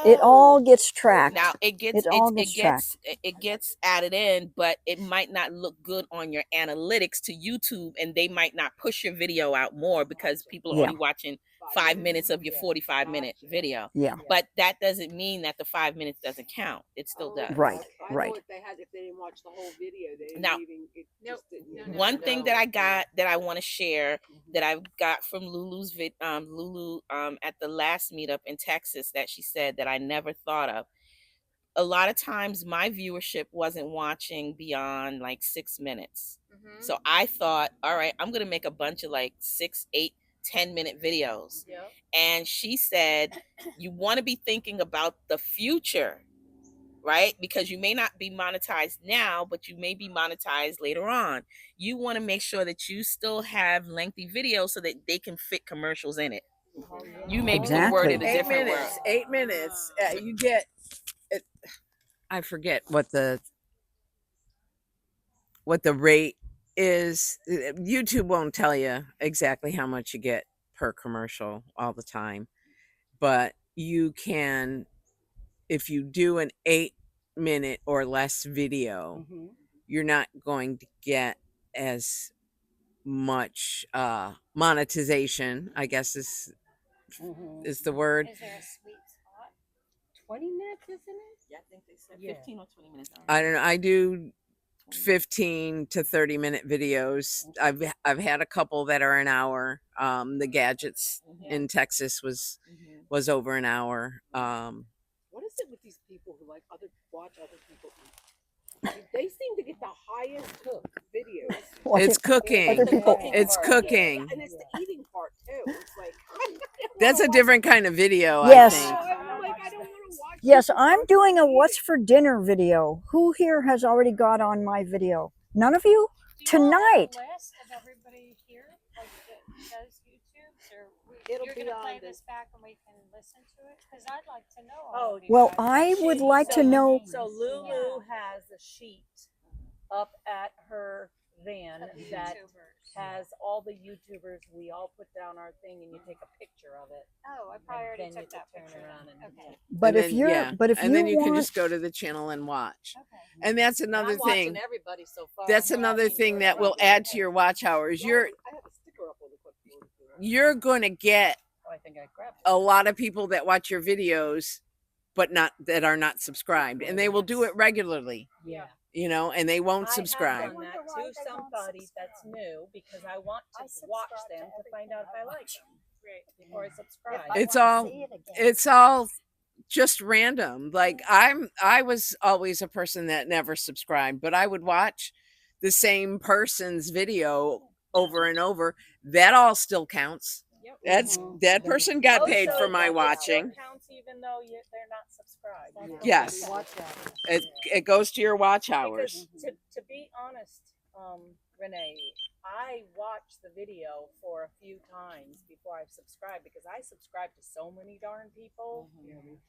it all gets tracked. Now it gets It all gets tracked. it gets added in, but it might not look good on your analytics to YouTube, and they might not push your video out more because people are Yeah. only watching 5 minutes of your 45-minute video. Yeah. But that doesn't mean that the 5 minutes doesn't count. It still does. Right, I right. thought if they didn't watch the whole video, they didn't Now- even. It just didn't. One thing that I got that I want to share that I got from Lulu's Lulu at the last meetup in Texas that she said that I never thought of. A lot of times my viewership wasn't watching beyond like 6 minutes. So I thought, all right, I'm gonna make a bunch of like 6, 8, 10-minute videos. Yep. And she said, you want to be thinking about the future, right? Because you may not be monetized now, but you may be monetized later on. You want to make sure that you still have lengthy videos so that they can fit commercials in it. You maybe can word it a 8 different minutes. word. 8 minutes. You get it. I forget what the rate is. YouTube won't tell you exactly how much you get per commercial all the time, but you can, if you do an 8-minute or less video, you're not going to get as much monetization, I guess is the word. Is there a sweet spot? 20 minutes, isn't it? Yeah, I think they said Yeah. 15 or 20 minutes. I don't know. I do 15 to 30-minute videos. I've had a couple that are an hour. The gadgets in Texas was over an hour. What is it with these people who watch other people eat? They seem to get the highest videos. It's cooking. Other people. It's cooking. And it's the eating part too. It's like That's a different kind of video, Yes. I think. I'm like, I don't want to watch. Yes, I'm doing a what's for dinner video. Who here has already got on my video? None of you? Tonight. List of everybody here, like that does YouTubes, or It'll you're be gonna on play the- this back and we can listen to it? Because I'd like to know. Oh, all of you Well, guys. I would like to So- know. So Lulu has a sheet up at her van Of that YouTubers. has all the YouTubers. We all put down our thing, and you take a picture of it. Oh, I probably already then you took can that turn picture. around then. and- Okay. But And if then, you're, yeah. but if and you then you want, can just go to the channel and watch. Okay. And that's I'm another watching thing. everybody so far. That's I'm another watching thing that everybody. will add to your watch hours. I have a sticker up on the clipboard. You're going to get Oh, I think I grabbed it. a lot of people that watch your videos but that are not subscribed, and they will do it regularly, Yeah. and they won't I subscribe. have done that to somebody that's new because I want to watch them to find out if I like them. Before I subscribe. It's all just random. Like I was always a person that never subscribed, but I would watch the same person's video over and over. That all still counts. That person got paid for my watching. It still counts even though they're not subscribed. Yes. It goes to your watch hours. Because to be honest, Renee, I watched the video for a few times before I subscribed because I subscribe to so many darn people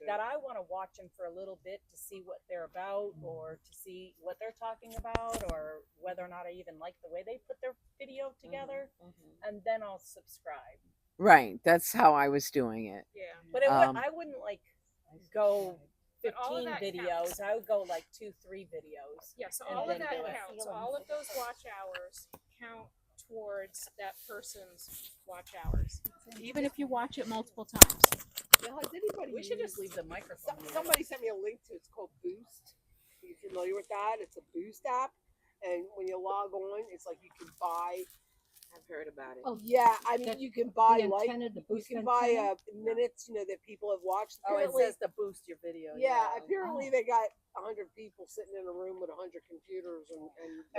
that I want to watch them for a little bit to see what they're about or to see what they're talking about or whether or not I even like the way they put their video together, and then I'll subscribe. Right. That's how I was doing it. Yeah, but I wouldn't like go 15 videos. I would go like 2-3 videos. Yeah, so and all of then that do it. counts. So all of those watch hours count towards that person's watch hours, even if you watch it multiple times. Now, has anybody? We should just used- leave the microphone. Somebody sent me a link to. It's called Boost. Are you familiar with that? It's a Boost app, and when you log on, it's like you can buy. I've heard about it. Oh, Yeah, I mean, you can buy the like antenna, the you boost can buy antenna? minutes, that people have watched. Oh, it Apparently- says to boost your video. Yeah, apparently they got 100 people sitting in a room with 100 computers and.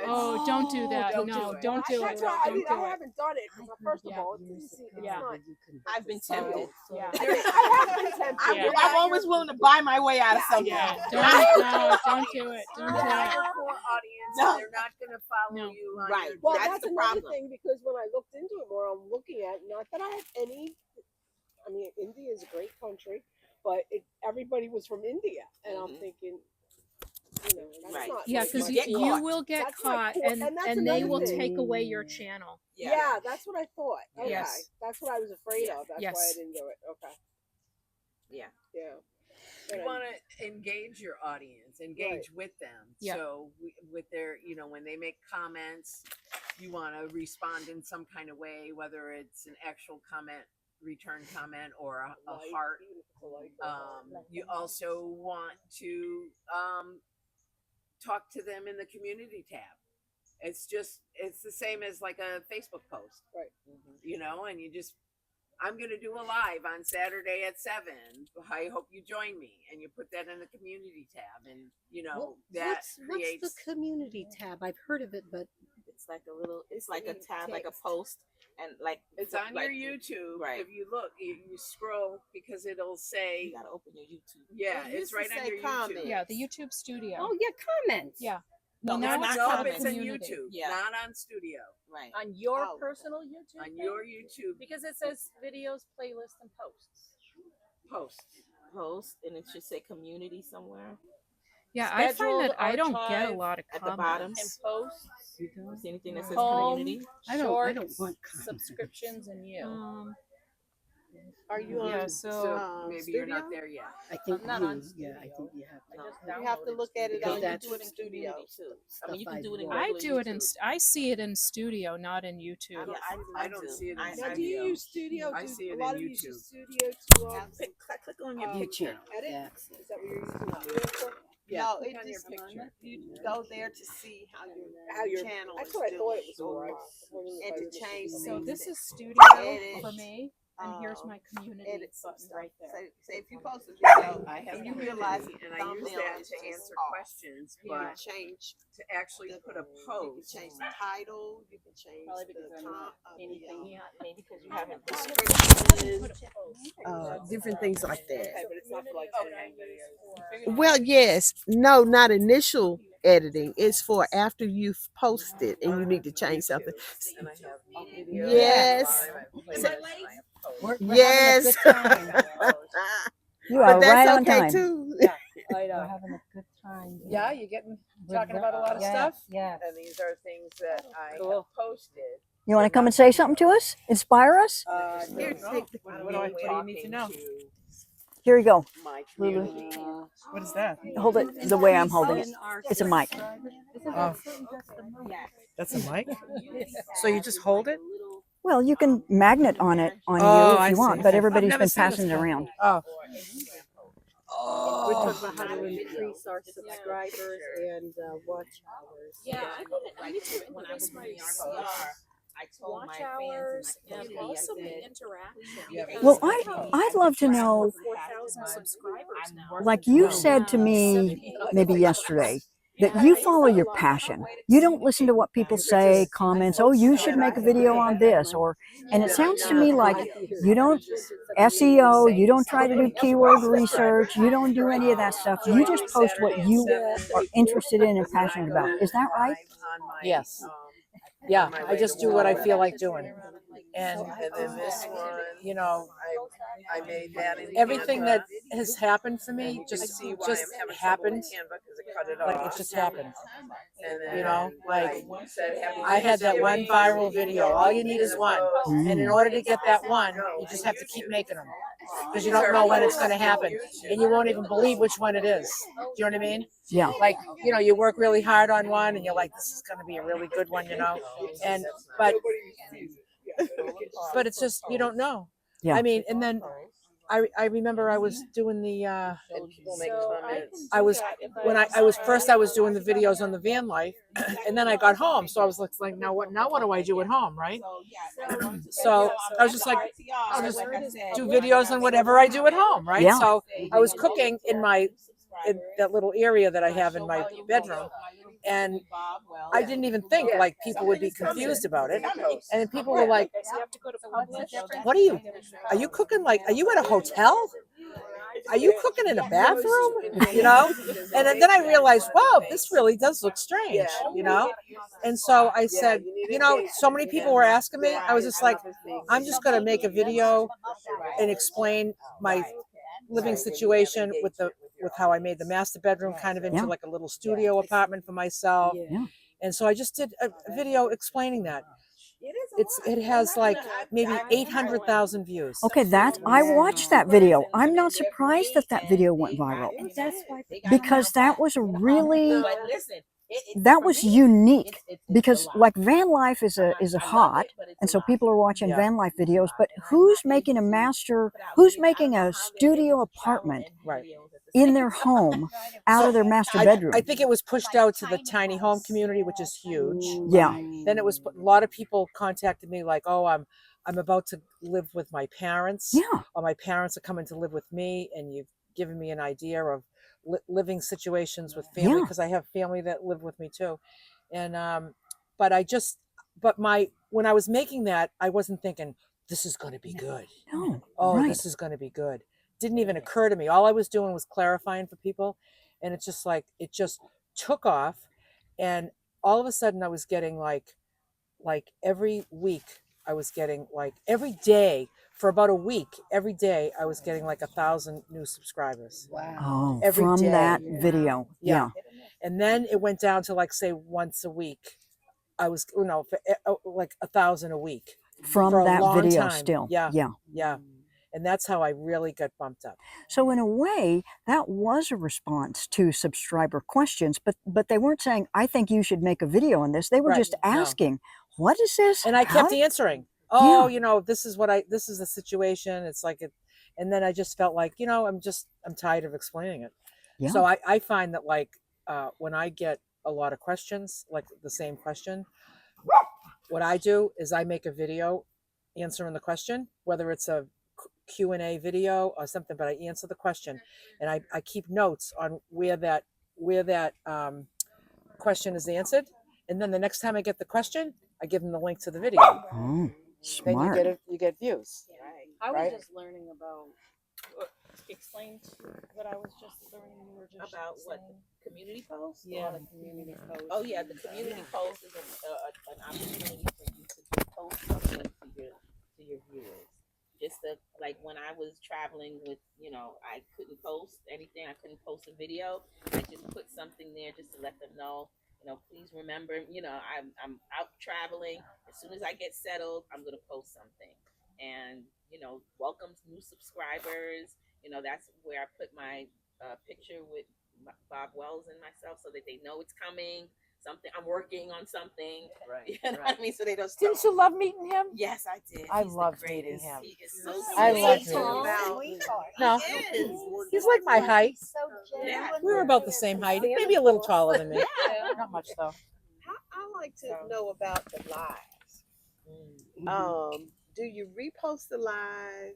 Oh, don't do that. Don't No, do it. don't do it. That's why I Don't mean do I it. haven't done it because first of all, it's easy. It's Yeah. not. I've been tempted. Yeah. I mean, I have been tempted. Yeah. I'm always willing to buy my way out of something. Yeah. Don't do it. Don't do Not it. your core audience. No. They're not going to follow No. you. On Right. your- Well, That's that's the another problem. thing because when I looked into it more, I'm looking at not that I have any. I mean, India is a great country, but everybody was from India, and I'm thinking, that's Right. not. Yeah, like because my get you core. will get That's my caught, core- and that's and they another will thing. take away your channel. Yeah, that's what I thought. Okay, Yes. that's what I was afraid of. That's why I Yes. didn't do it. Okay. Yeah. Yeah. You want to engage your audience, engage with them. Yeah. So with their, when they make comments, you want to respond in some kind of way, whether it's an actual comment, return comment, or a heart. Even if it's a like or a You also want to talk to them in the community tab. It's the same as like a Facebook post, right? And I'm going to do a live on Saturday at 7. I hope you join me. And you put that in the community tab. And, that creates. What's the community tab? I've heard of it, but It's like a tab, like a post, and like It's on like, your YouTube. Right. If you look, you scroll because it'll say. You gotta open your YouTube. Yeah, It it's used to right on say your comment. YouTube. Yeah, the YouTube Studio. oh yeah, comments. Yeah. No, now not it's No, called it's on community. YouTube, Yeah. not on Studio. Right. On your Oh. personal YouTube. On page? your YouTube Because it says videos, playlists, and posts. post. And it should say community somewhere. Yeah, I find that Scheduled, I don't get a archive, lot of at the bottom. And comments. posts, You see anything that says home, community? I don't shorts, want subscriptions, and you. Are you on? Yeah, so Maybe you're not there yet. I think I'm not on yeah, I think you have I just You have to downloaded look at it Because on that's- YouTube do it in Studio. community too. I mean, you can Stuff do it in I've I regular do it in. YouTube. I see it in Studio, not in YouTube. Yeah, I don't see it in Now, Studio. do you use Studio? I Do see a it lot in of you use YouTube. Studio to Click on your Um, picture. edit? Yeah. Is that what you're using Studio for? Yeah, No, click it on your just picture. you go there to see how How your your channel That's is what I thought it was doing. for. And to change So things this that- is Studio Edit, for me, and here's my community edit some button stuff. right there. Say if you post a video I have and you community, realize and I use that to answer questions, you can but change to actually put a You can post. change the title. You can change Probably the because I'm top not of anything the yet. Maybe because you haven't. Different things like that. Okay, but it's not for like Okay. Well, yes, no, not initial editing. It's for after you've posted and you need to change something. And I have video. Yes. Live, I have playlist, I have post. Yes. You are But that's right on okay time. too. We're having a good time. Yeah, you're getting We're talking about a lot of yes, stuff. Yes. And these are things that I have Cool. posted. You want to come and say something to us? Inspire us? Here, take the, what do you need to know? Here you go. My Lulu. community. What is that? Hold it the way I'm holding it. It's a mic. Oh. That's a mic? So you just hold it? Well, you can magnet on it on Oh, you if I you want, see. but I've everybody's never been seen this passing it before. around. Oh. We talked about how to increase our subscribers and watch hours. Yeah, I need to increase my I told watch my hours fans and and my also my community, interaction. Well, I'd love to know, 4,000 subscribers now. like you said to me maybe yesterday, that you follow your passion. You don't listen to what people say, comments, oh, you should make a video on this, and it sounds to me like you don't SEO, you don't try to do keyword research, you don't do any of that stuff. You just post what you are interested in and passionate about. Is that right? Yes. Yeah, I just do what I feel like doing. And, then this one, you know, I made that in everything Canva. that has happened for me You can just see why just I'm having trouble happened. with Canva because it cut it Like off. it just happened. And then You know, like said, happy I had that one viral video. All you need is one. And in order to get that one, you just have to keep making them. Because you don't know when it's going to happen. And you won't even believe which one it is. Do you know what I mean? Yeah. Like, you know, you work really hard on one and you're like, this is going to be a really good one, you know? And, but it's just, you don't know. Yeah. I mean, and then I remember I was doing the People make comments. I was I was doing the videos on the van life, and then I got home, so I was like, now what do I do at home, right? So I was just like, I'll just do videos on whatever I do at home, right? Yeah. So I was cooking in that little area that I have in my bedroom, and I didn't even think like people would be confused about it, and then people were like, "What are you cooking? Like, are you at a hotel? Are you cooking in a bathroom?" You know? And then I realized, wow, this really does look strange, you know? And so I said, so many people were asking me. I was just like, I'm just going to make a video and explain my living situation with how I made the master bedroom kind of into like a little studio apartment for myself. Yeah. And so I just did a video explaining that. It has like maybe 800,000 views. Okay, I watched that video. I'm not surprised that video went viral because that was that was unique, because like van life is a hot, and so people are watching van life videos, but who's making a studio apartment in their home out of their master bedroom? I think it was pushed out to the tiny home community, which is huge. Yeah. Then it was, a lot of people contacted me like, oh, I'm about to live with my parents. Yeah. Or my parents are coming to live with me, and you've given me an idea of living situations with family, because I have family that live with me too. And when I was making that, I wasn't thinking this is going to be good. No. Oh, this is going to be good. Didn't even occur to me. All I was doing was clarifying for people, and it's just like it just took off, and all of a sudden I was getting like every week I was getting like every day for about a week, every day I was getting like 1,000 new subscribers. Wow. Oh, every from day. that video. Yeah. And then it went down to like, say, once a week. I was, like 1,000 a week. From for a that long video time. still. Yeah. Yeah. Yeah. And that's how I really got bumped up. So in a way, that was a response to subscriber questions, but they weren't saying, I think you should make a video on this. They were just asking, what is this? And I kept answering. Oh, this is the situation. It's like it. And then I just felt like, I'm tired of explaining it. Yeah. So I find that like when I get a lot of questions, like the same question, what I do is I make a video answering the question, whether it's a Q&A video or something, but I answer the question, and I keep notes on where that question is answered. And then the next time I get the question, I give them the link to the video. Oh, smart. Then you get views. I was just learning about. Explain what I was just learning. You were just about what community posts. Yeah, the community post. Oh yeah, the community post is an opportunity for you to just post something to your viewers. Just like when I was traveling with, I couldn't post anything. I couldn't post a video. I just put something there just to let them know. Please remember, I'm out traveling. As soon as I get settled, I'm gonna post something. And welcome to new subscribers. That's where I put my picture with Bob Wells and myself, so that they know it's coming. Something I'm working on something. Right. You know what I mean? So they don't. Didn't you love meeting him? Yes, I did. I loved meeting him. He is so sweet. I love meeting him. No, he's like my height. Yeah. We were about the same height, maybe a little taller than me. Not much though. I like to know about the lives. Do you repost the live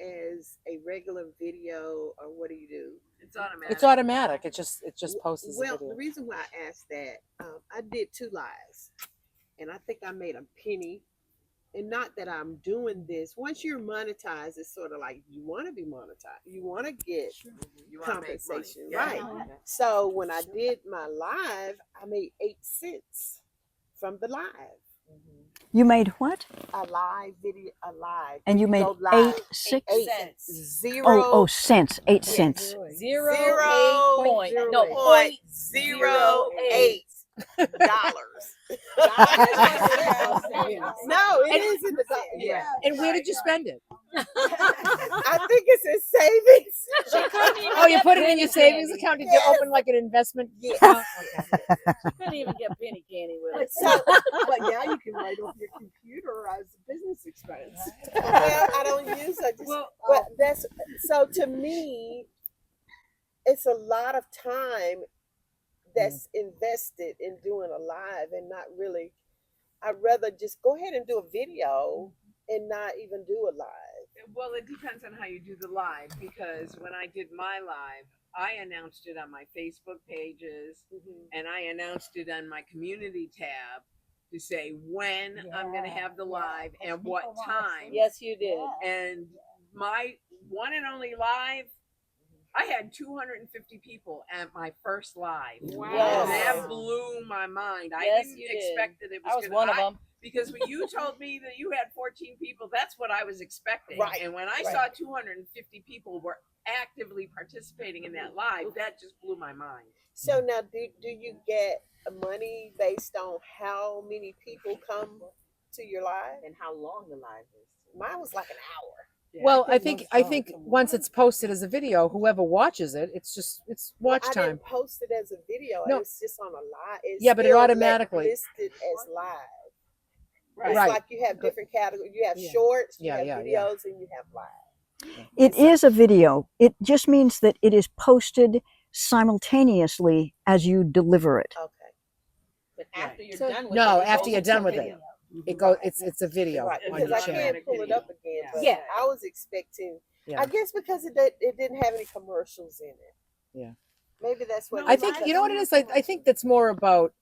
as a regular video, or what do you do? It's automatic. It's automatic. It just posts the Well, video. the reason why I asked that, I did 2 lives, and I think I made a penny. And not that I'm doing this. Once you're monetized, it's sort of like you want to be monetized. You want to get compensation, right? So when I did my live, I made 8 cents from the live. You made what? A live video, a live. And you made go live. 8 cents? 8 cents. Cents. 8 cents. 0.08 dollars. No, it is in the yeah. And where did you spend it? I think it's in savings. Oh, you put it in your savings account? Did you open like an investment? Yeah. Okay. You couldn't even get penny candy with it. But now you can write off your computer as a business expense. Well, I don't use it. But that's So to me, it's a lot of time that's invested in doing a live and not really. I'd rather just go ahead and do a video and not even do a live. Well, it depends on how you do the live, because when I did my live, I announced it on my Facebook pages and I announced it on my community tab to say when I'm going to have the live and what time. Yes, you did. And my one and only live, I had 250 people at my first live. Wow. And that blew my mind. I Yes, didn't you did. expect that it was I was gonna, one of them. Because when you told me that you had 14 people, that's what I was expecting. Right, And when I right. saw 250 people were actively participating in that live, that just blew my mind. So now, do you get money based on how many people come to your live And how long the live is. Mine was like an hour. Yeah. Well, I think once it's posted as a video, whoever watches it, it's watch I time. didn't post it as a video. No. It's just on a live. It's Yeah, but it still automatically- listed as live. Right. It's Right. like you have different categories. You have Yeah. shorts, you Yeah, have yeah, videos, yeah. and you have live. It is a video. It just means that it is posted simultaneously as you deliver it. Okay. But after you're So- done with No, it, after goes you're into done with it. video. It goes. It's a video Right, on because your I channel. can't pull it up again. But Yeah. I was expecting. Yeah. I guess because it didn't have any commercials in it. Yeah. Maybe that's what. I think you know what it is. I think that's more about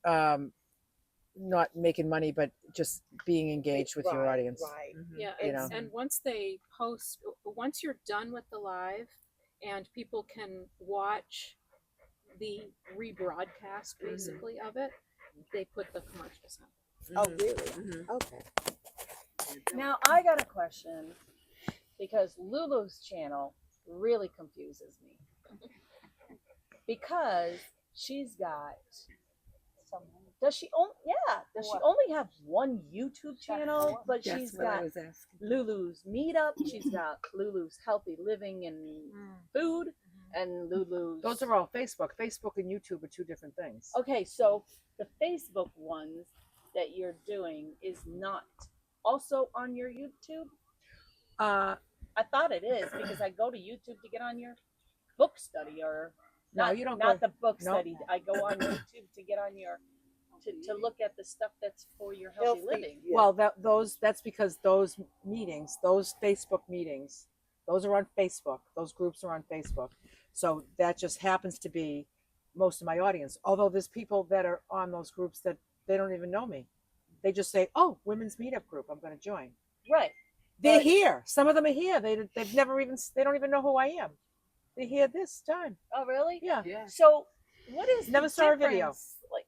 not making money, but just being engaged with your audience. Right. Yeah, You know. and once they post, once you're done with the live, and people can watch the rebroadcast basically of it, they put the commercials on. Oh, really? Okay. Now I got a question, because Lulu's channel really confuses me, because she's got does she only have one YouTube channel, but she's got Lulu's Meetup, she's got Lulu's Healthy Living and Food, and Lulu's. Those are all Facebook. Facebook and YouTube are two different things. Okay, so the Facebook ones that you're doing is not also on your YouTube? I thought it is, because I go to YouTube to get on your book study, or No, not, you don't not go- the book no. study. I go on YouTube to get on your to look at the stuff that's for your healthy living. Well, that's because those meetings, those Facebook meetings, those are on Facebook. Those groups are on Facebook. So that just happens to be most of my audience. Although there's people that are on those groups that they don't even know me. They just say, "Oh, women's meetup group. I'm going to join." Right. They're here. Some of them are here. They've never even. They don't even know who I am. They're here this time. Oh, really? Yeah. So, what is Never the saw a video. difference? Like,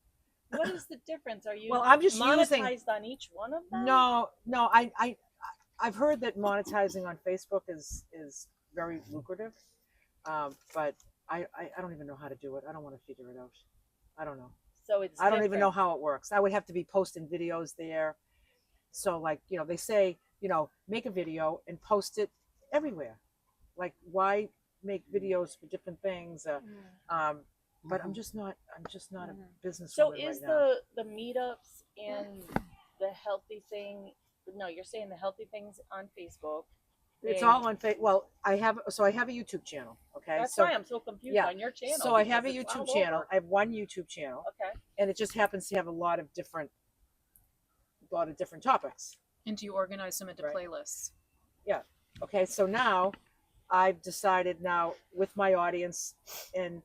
what is the difference? Are you Well, I'm just monetized using- on each one of them? No. I've heard that monetizing on Facebook is very lucrative, but I don't even know how to do it. I don't want to figure it out. I don't know. So it's I don't even know different. how it works. I would have to be posting videos there. So like, they say, make a video and post it everywhere. Like, why make videos for different things? But I'm just not a business So woman is right now. the meetups and the healthy thing? No, you're saying the healthy things on Facebook. It's and- all on Facebook. Well, I have a YouTube channel. Okay. That's so why I'm so confused yeah. on your channel. So I have a because it's YouTube all channel. over. I have one YouTube channel. Okay. And it just happens to have a lot of different topics. And do you organize them into Right. playlists? Yeah. Okay. So now I've decided now with my audience and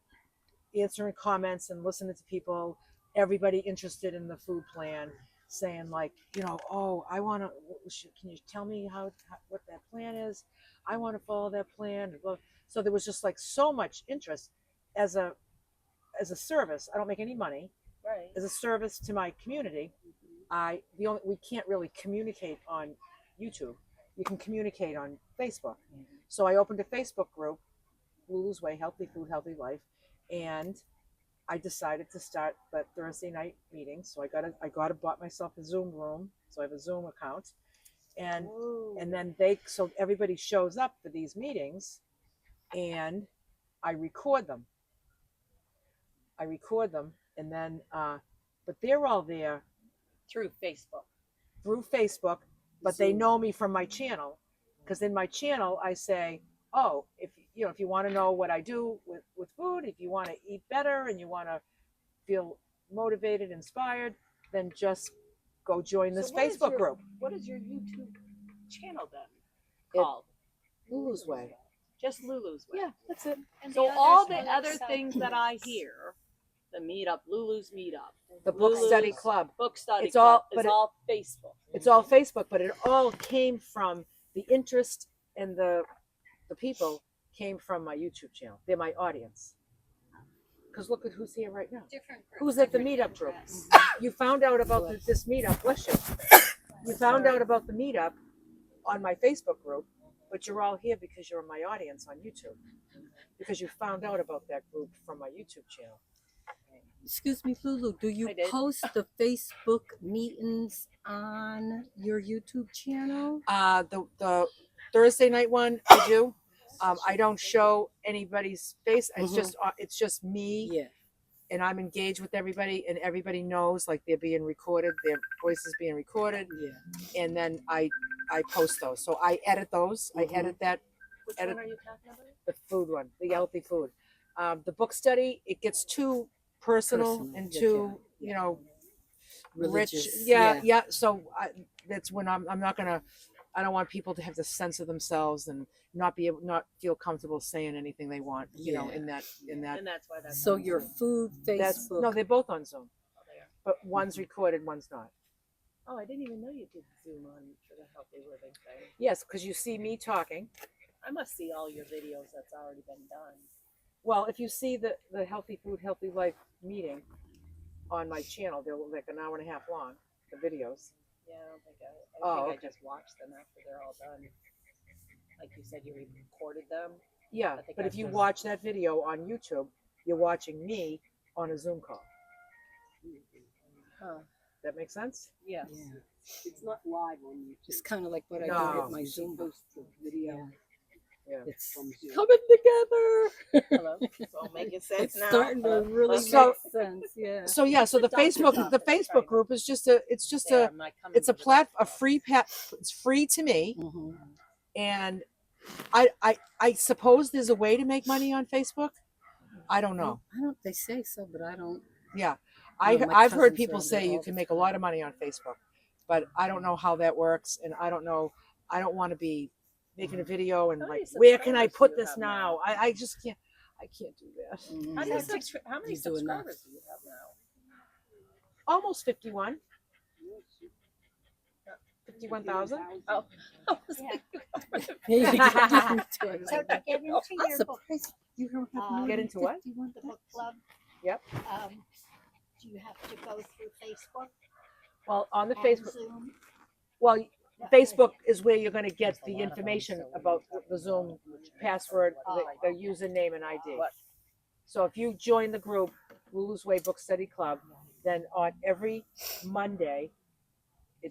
answering comments and listening to people, everybody interested in the food plan, saying like, oh, I want to, can you tell me what that plan is? I want to follow that plan. So there was just like so much interest as a service. I don't make any money. Right. As a service to my community, we can't really communicate on YouTube. You can communicate on Facebook. So I opened a Facebook group, Lulu's Way, Healthy Food, Healthy Life, and I decided to start that Thursday night meeting. So I bought myself a Zoom room. So I have a Zoom account, and then so everybody shows up for these meetings, and I record them. And then but they're all there through Facebook. But they know me from my channel, because in my channel I say, oh, if if you want to know what I do with food, if you want to eat better and you want to feel motivated, inspired, then just go join this Facebook group. What is your YouTube channel then It- called? Lulu's Way. Just Lulu's Way. Yeah, that's it. And so all the other things that I hear, the Meetup, Lulu's Meetup, The book study Lulu's club. book study It's all- club, but it's it- all Facebook. It's all Facebook, but it all came from the interest and the people came from my YouTube channel. They're my audience. Because look at who's here right now. Who's at the meetup group? You found out about this meetup, bless you. You found out about the meetup on my Facebook group, but you're all here because you're my audience on YouTube. Because you found out about that group from my YouTube channel. Excuse me, Lulu, do you post the Facebook meetings on your YouTube channel? The Thursday night one I do. I don't show anybody's face. It's just me. Yeah. And I'm engaged with everybody, and everybody knows like they're being recorded, their voices being recorded. Yeah. And then I post those. So I edit those. I edit that. Which edit one are you talking about? the food one, the healthy food. The book study, it gets too personal and too, rich. Religious, Yeah. So that's when I'm not gonna. I don't want people to have to censor themselves and not feel comfortable saying anything they want. In that. And that's why that's So your food Facebook. No, they're both on Zoom, but one's recorded, one's not. Oh, I didn't even know you did Zoom on for the healthy living thing. Yes, because you see me talking. I must see all your videos that's already been done. Well, if you see the healthy food, healthy life meeting on my channel, they're like an hour and a half long. The videos. Yeah, I don't think Oh, I just watched them after they're all done. Like you said, you recorded them. Yeah, I think but I if you just- watch that video on YouTube, you're watching me on a Zoom call. Huh. That makes sense? Yeah. It's not live on YouTube. It's kind of like what I do No. with my Zoom post video. Yeah. It's coming together. Hello. It's all making sense It's now. starting to really So- make sense. Yeah. So the Facebook group is just a it's free to me, and I suppose there's a way to make money on Facebook. I don't know. I don't. They say so, but I don't. Yeah, No, my I've heard cousins people are say there you all can the make a lot of money on Facebook, but I don't know how that works, and I don't know. I don't want to be making a video and How like, many where can I subscribers do put you this have now? I just can't. I can't do that. How many You do enough. subscribers do you have now? Almost 51. 51,000. Oh. So to get into your book, You don't have um, Get into what? the book club, Yep. do you have to go through Facebook Well, on the and Facebook. Zoom? Well, Facebook is where you're going to get the information about the Zoom password, the username and ID. So if you join the group, Lulu's Way Book Study Club, then on every Monday,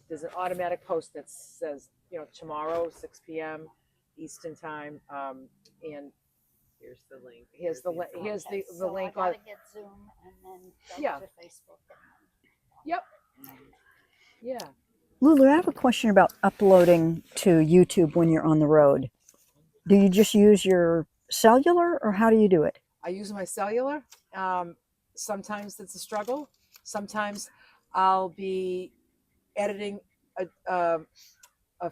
there's an automatic post that says, tomorrow, 6 p.m. Eastern time, and Here's the link. here's the So link I on. gotta get Zoom and then go Yeah. to Facebook. Yep. Yeah. Lulu, I have a question about uploading to YouTube when you're on the road. Do you just use your cellular, or how do you do it? I use my cellular. Sometimes it's a struggle. Sometimes I'll be editing a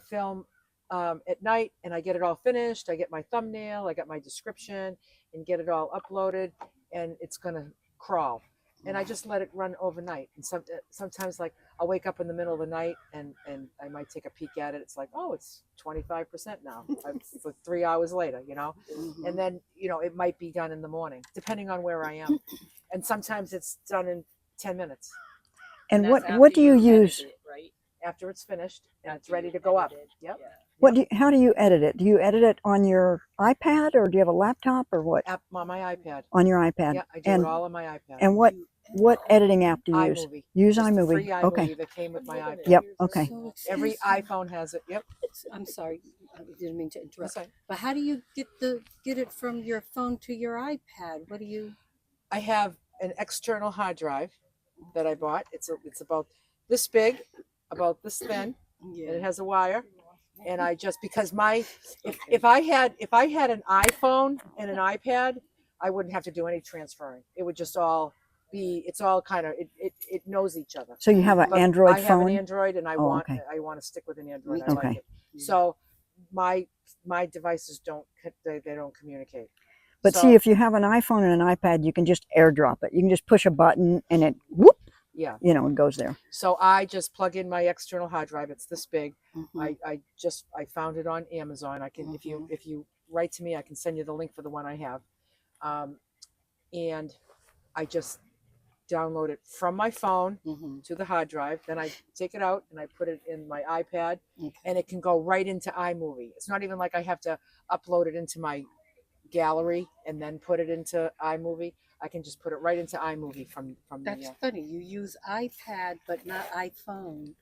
film at night, and I get it all finished. I get my thumbnail, I got my description, and get it all uploaded, and it's gonna crawl. And I just let it run overnight. And sometimes, like, I'll wake up in the middle of the night, and I might take a peek at it. It's like, oh, it's 25% now. For 3 hours later, and then it might be done in the morning, depending on where I am. And sometimes it's done in 10 minutes. And that's what do you after use? edit it, right? After it's finished and it's ready to go up. Yep. How do you edit it? Do you edit it on your iPad, or do you have a laptop, or what? On my iPad. On your iPad. Yeah, I do it all on my iPad. And what editing app do you use? iMovie. Use Just the iMovie. free iMovie Okay. that came with my iPad. Yep. Okay. So Every excuse me. iPhone has it. Yep. I'm sorry, I didn't mean to interrupt. That's fine. But how do you get it from your phone to your iPad? What do you? I have an external hard drive that I bought. It's about this big, about this thin, and it has a wire. and I just because if I had an iPhone and an iPad, I wouldn't have to do any transferring. It would just all be it's all kind of it knows each other. So you have an But Android I have phone? an Android, and I Oh, want okay. to stick with an Android. I Okay. like it. So my devices don't they don't communicate. But So, see, if you have an iPhone and an iPad, you can just AirDrop it. You can just push a button and it whoop, yeah, you know, it goes there. So I just plug in my external hard drive. It's this big. Mhm. I found it on Amazon. I can if you write to me, I can send you the link for the one I have, and I just download it from my phone to the hard drive. Then I take it out and I put it in my iPad, and it can go right into iMovie. It's not even like I have to upload it into my gallery and then put it into iMovie. I can just put it right into iMovie from That's the. funny. You use iPad, but not iPhone.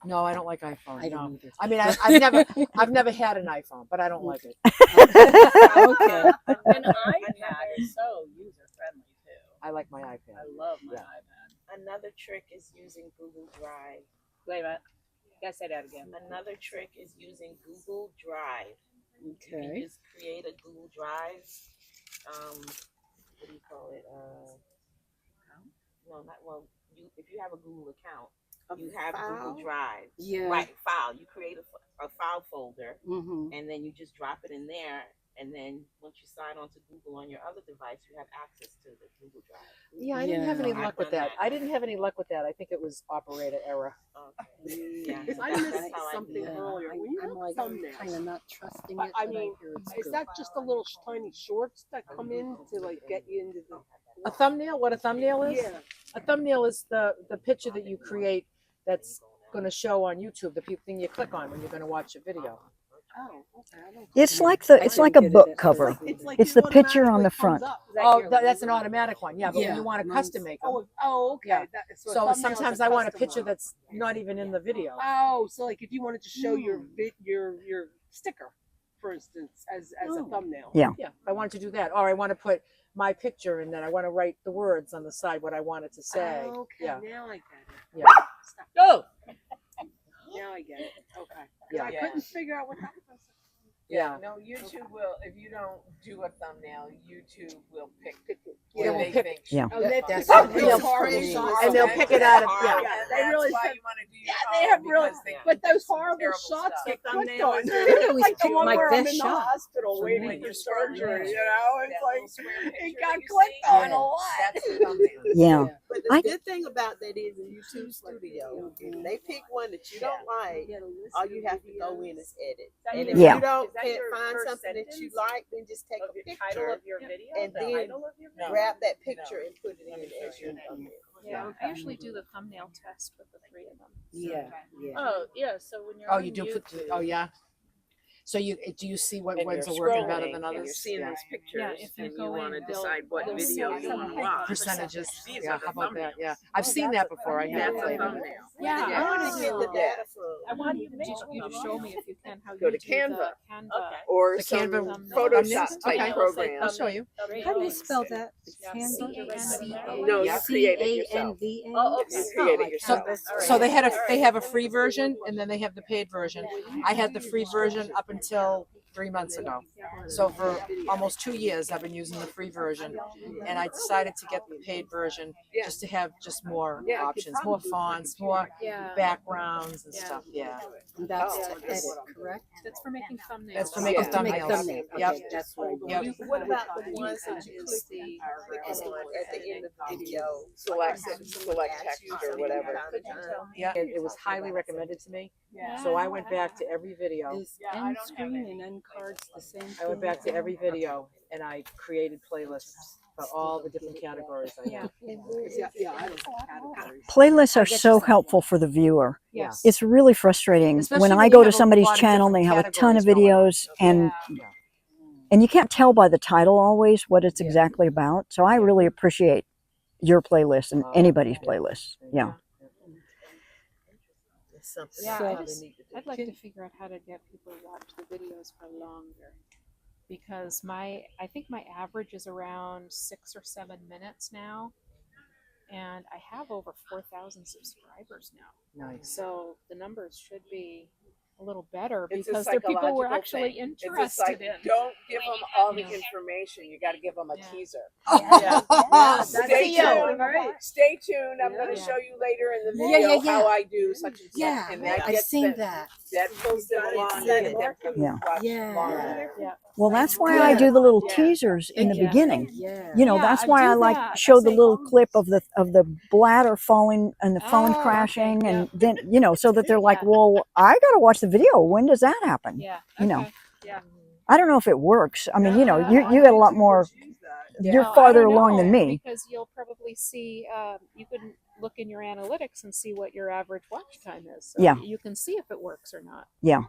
No, I don't like iPhone. I No, don't either. I mean I've never had an iPhone, but I don't like it. Okay. An iPad is so user friendly too. I like my iPad. I love my Yeah. iPad. Another trick is using Google Drive. Wait a minute. You gotta say that again. Another trick is using Google Drive. You can Okay. just create a Google Drive. What do you call it? No, not well. If you have a Google account, you have file? Google Drive. Yeah. Right, file. You create a file folder, Mhm. and then you just drop it in there. And then once you sign on to Google on your other device, you have access to the Google Drive. Yeah, I didn't have any I've luck with done that. I didn't have any luck with that. I think it was operator error. Okay. Yeah, I that's missed how I something do it. earlier. When you I'm have like thumbnails, kind of not trusting but it. I but mean, hear it's is good. that just the little tiny shorts that come in to like get you into the A thumbnail? What a thumbnail is? Yeah. A thumbnail is the picture that you create that's going to show on YouTube, the thing you click on when you're going to watch a video. Oh, okay. I don't It's like I it's didn't like a get it book at cover. first It's like It's it the picture on automatically the comes front. up. Is that Oh, your that's an one? automatic one. Yeah, but when Yeah, you want to mine's- custom make them. Okay. Yeah. So, a So thumbnail is sometimes I want a custom picture one. that's not even in the video. Oh, so like if you wanted to show your sticker, for instance, as a thumbnail. Yeah. Yeah, I wanted to do that. Or I want to put my picture and then I want to write the words on the side what I want it to say. Okay, Yeah. now I get it. Yeah. Oh. Now I get it. Okay. Yeah. I couldn't figure out what that was. Yeah. No, YouTube will, if you don't do a thumbnail, YouTube will pick Yeah, what we'll they pick- think. Yeah. Oh, they That's pick they'll- horrible and shots. they'll pick it out of yeah. Yeah, they That's really why pick- you want to do Yeah, your they own, have really, because they but can those pick some horrible terrible shots stuff. get clicked thumbnails on. are- I always Like the pick one my where I'm best in the shot hospital for waiting me. for surgery, Yeah. you know? It's That like little square it picture got you clicked see, on Yeah. a lot. that's the thumbnail. Yeah. But the I- good thing about that is in YouTube Studio, if they pick one that you don't like, all you have to go in is edit. And if Yeah. you don't Is that can't your find first something that you sentence like, then just take of a your picture title of your video, and the then title of your video? grab that picture and put it in as your thumbnail. Yeah, I usually do the thumbnail test with the three of them. Yeah, yeah. Oh, yeah. So when you're Oh, on you do YouTube, oh yeah. So do you see what And ones are you're working better scrolling, than and you're others? seeing Yeah. those pictures, Yeah, if you and go you want to in, they'll- decide what they'll video say you want to watch. Percentages. These Yeah, are the how about that? thumbnails. Yeah. I've seen that before. I That's have a played it. thumbnail. Yeah, I want to get the data from. I want you to show me if you can how Go you to do the Canva. Canva. Or The some Canva Photoshop thumbnails? type Okay. program. I'll show you. How do you spell that? No, you create it yourself. Canva? Oh, okay. You create it So, yourself. so they have a free version and then they have the paid version. I had the free version up until 3 months ago. So for almost 2 years, I've been using the free version, and I decided to get the paid version just to have just more options, more fonts, more backgrounds and stuff. Yeah, That's to edit, correct? That's for making thumbnails. that's for making To make thumbnails. thumbnails. Yep. Okay, that's what I Yep. do. What about the ones that you Is click the on at the end of the video? Select text or whatever. Yeah, it was highly recommended to me. So I went back to every video. Is end screen and end cards the same thing? I went back to every video and I created playlists for all the different categories I have. Playlists are so helpful for the viewer. Yes. It's really frustrating Especially when when I you go have to a somebody's lot of channel and they different have a ton of categories going on. videos and you can't tell by the title always what it's exactly about. So I really appreciate your playlist and anybody's playlist. Yeah. Yeah, So- I'd like to figure out how to get people to watch the videos for longer, because I think my average is around 6 or 7 minutes now, and I have over 4,000 subscribers now. Nice. So the numbers should be a little better It's a because they're people who are psychological actually thing. interested in. Don't give them all the information. You got to give them a teaser. Stay tuned. Stay tuned. I'm going to show you later in the video how I do such and such. And that I've gets seen them, that. that pulls them along and get them to watch longer. Well, that's why I do the little teasers in the beginning. You know, that's why I like show the little clip of the bladder falling and the phone crashing, and then you know, so that they're like, well, I got to watch the video. When does that happen? Yeah. You know. Yeah. I don't know if it works. I mean, you know, you get a lot more. You're farther along than me. Because you'll probably see, you can look in your analytics and see what your average watch time is. So Yeah. you can see if it works or not. Yeah.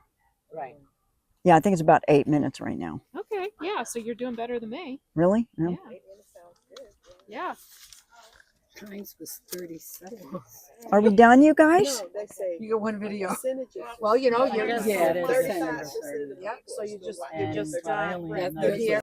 Right. Yeah, I think it's about 8 minutes right now. Okay. Yeah. So you're doing better than me. Really? No. Yeah. Times was 30 seconds. Are we done, you guys? They say You get one video. percentages. Well, you know, you're Yeah, it is. 35% of the Yep. So you just And violin, here.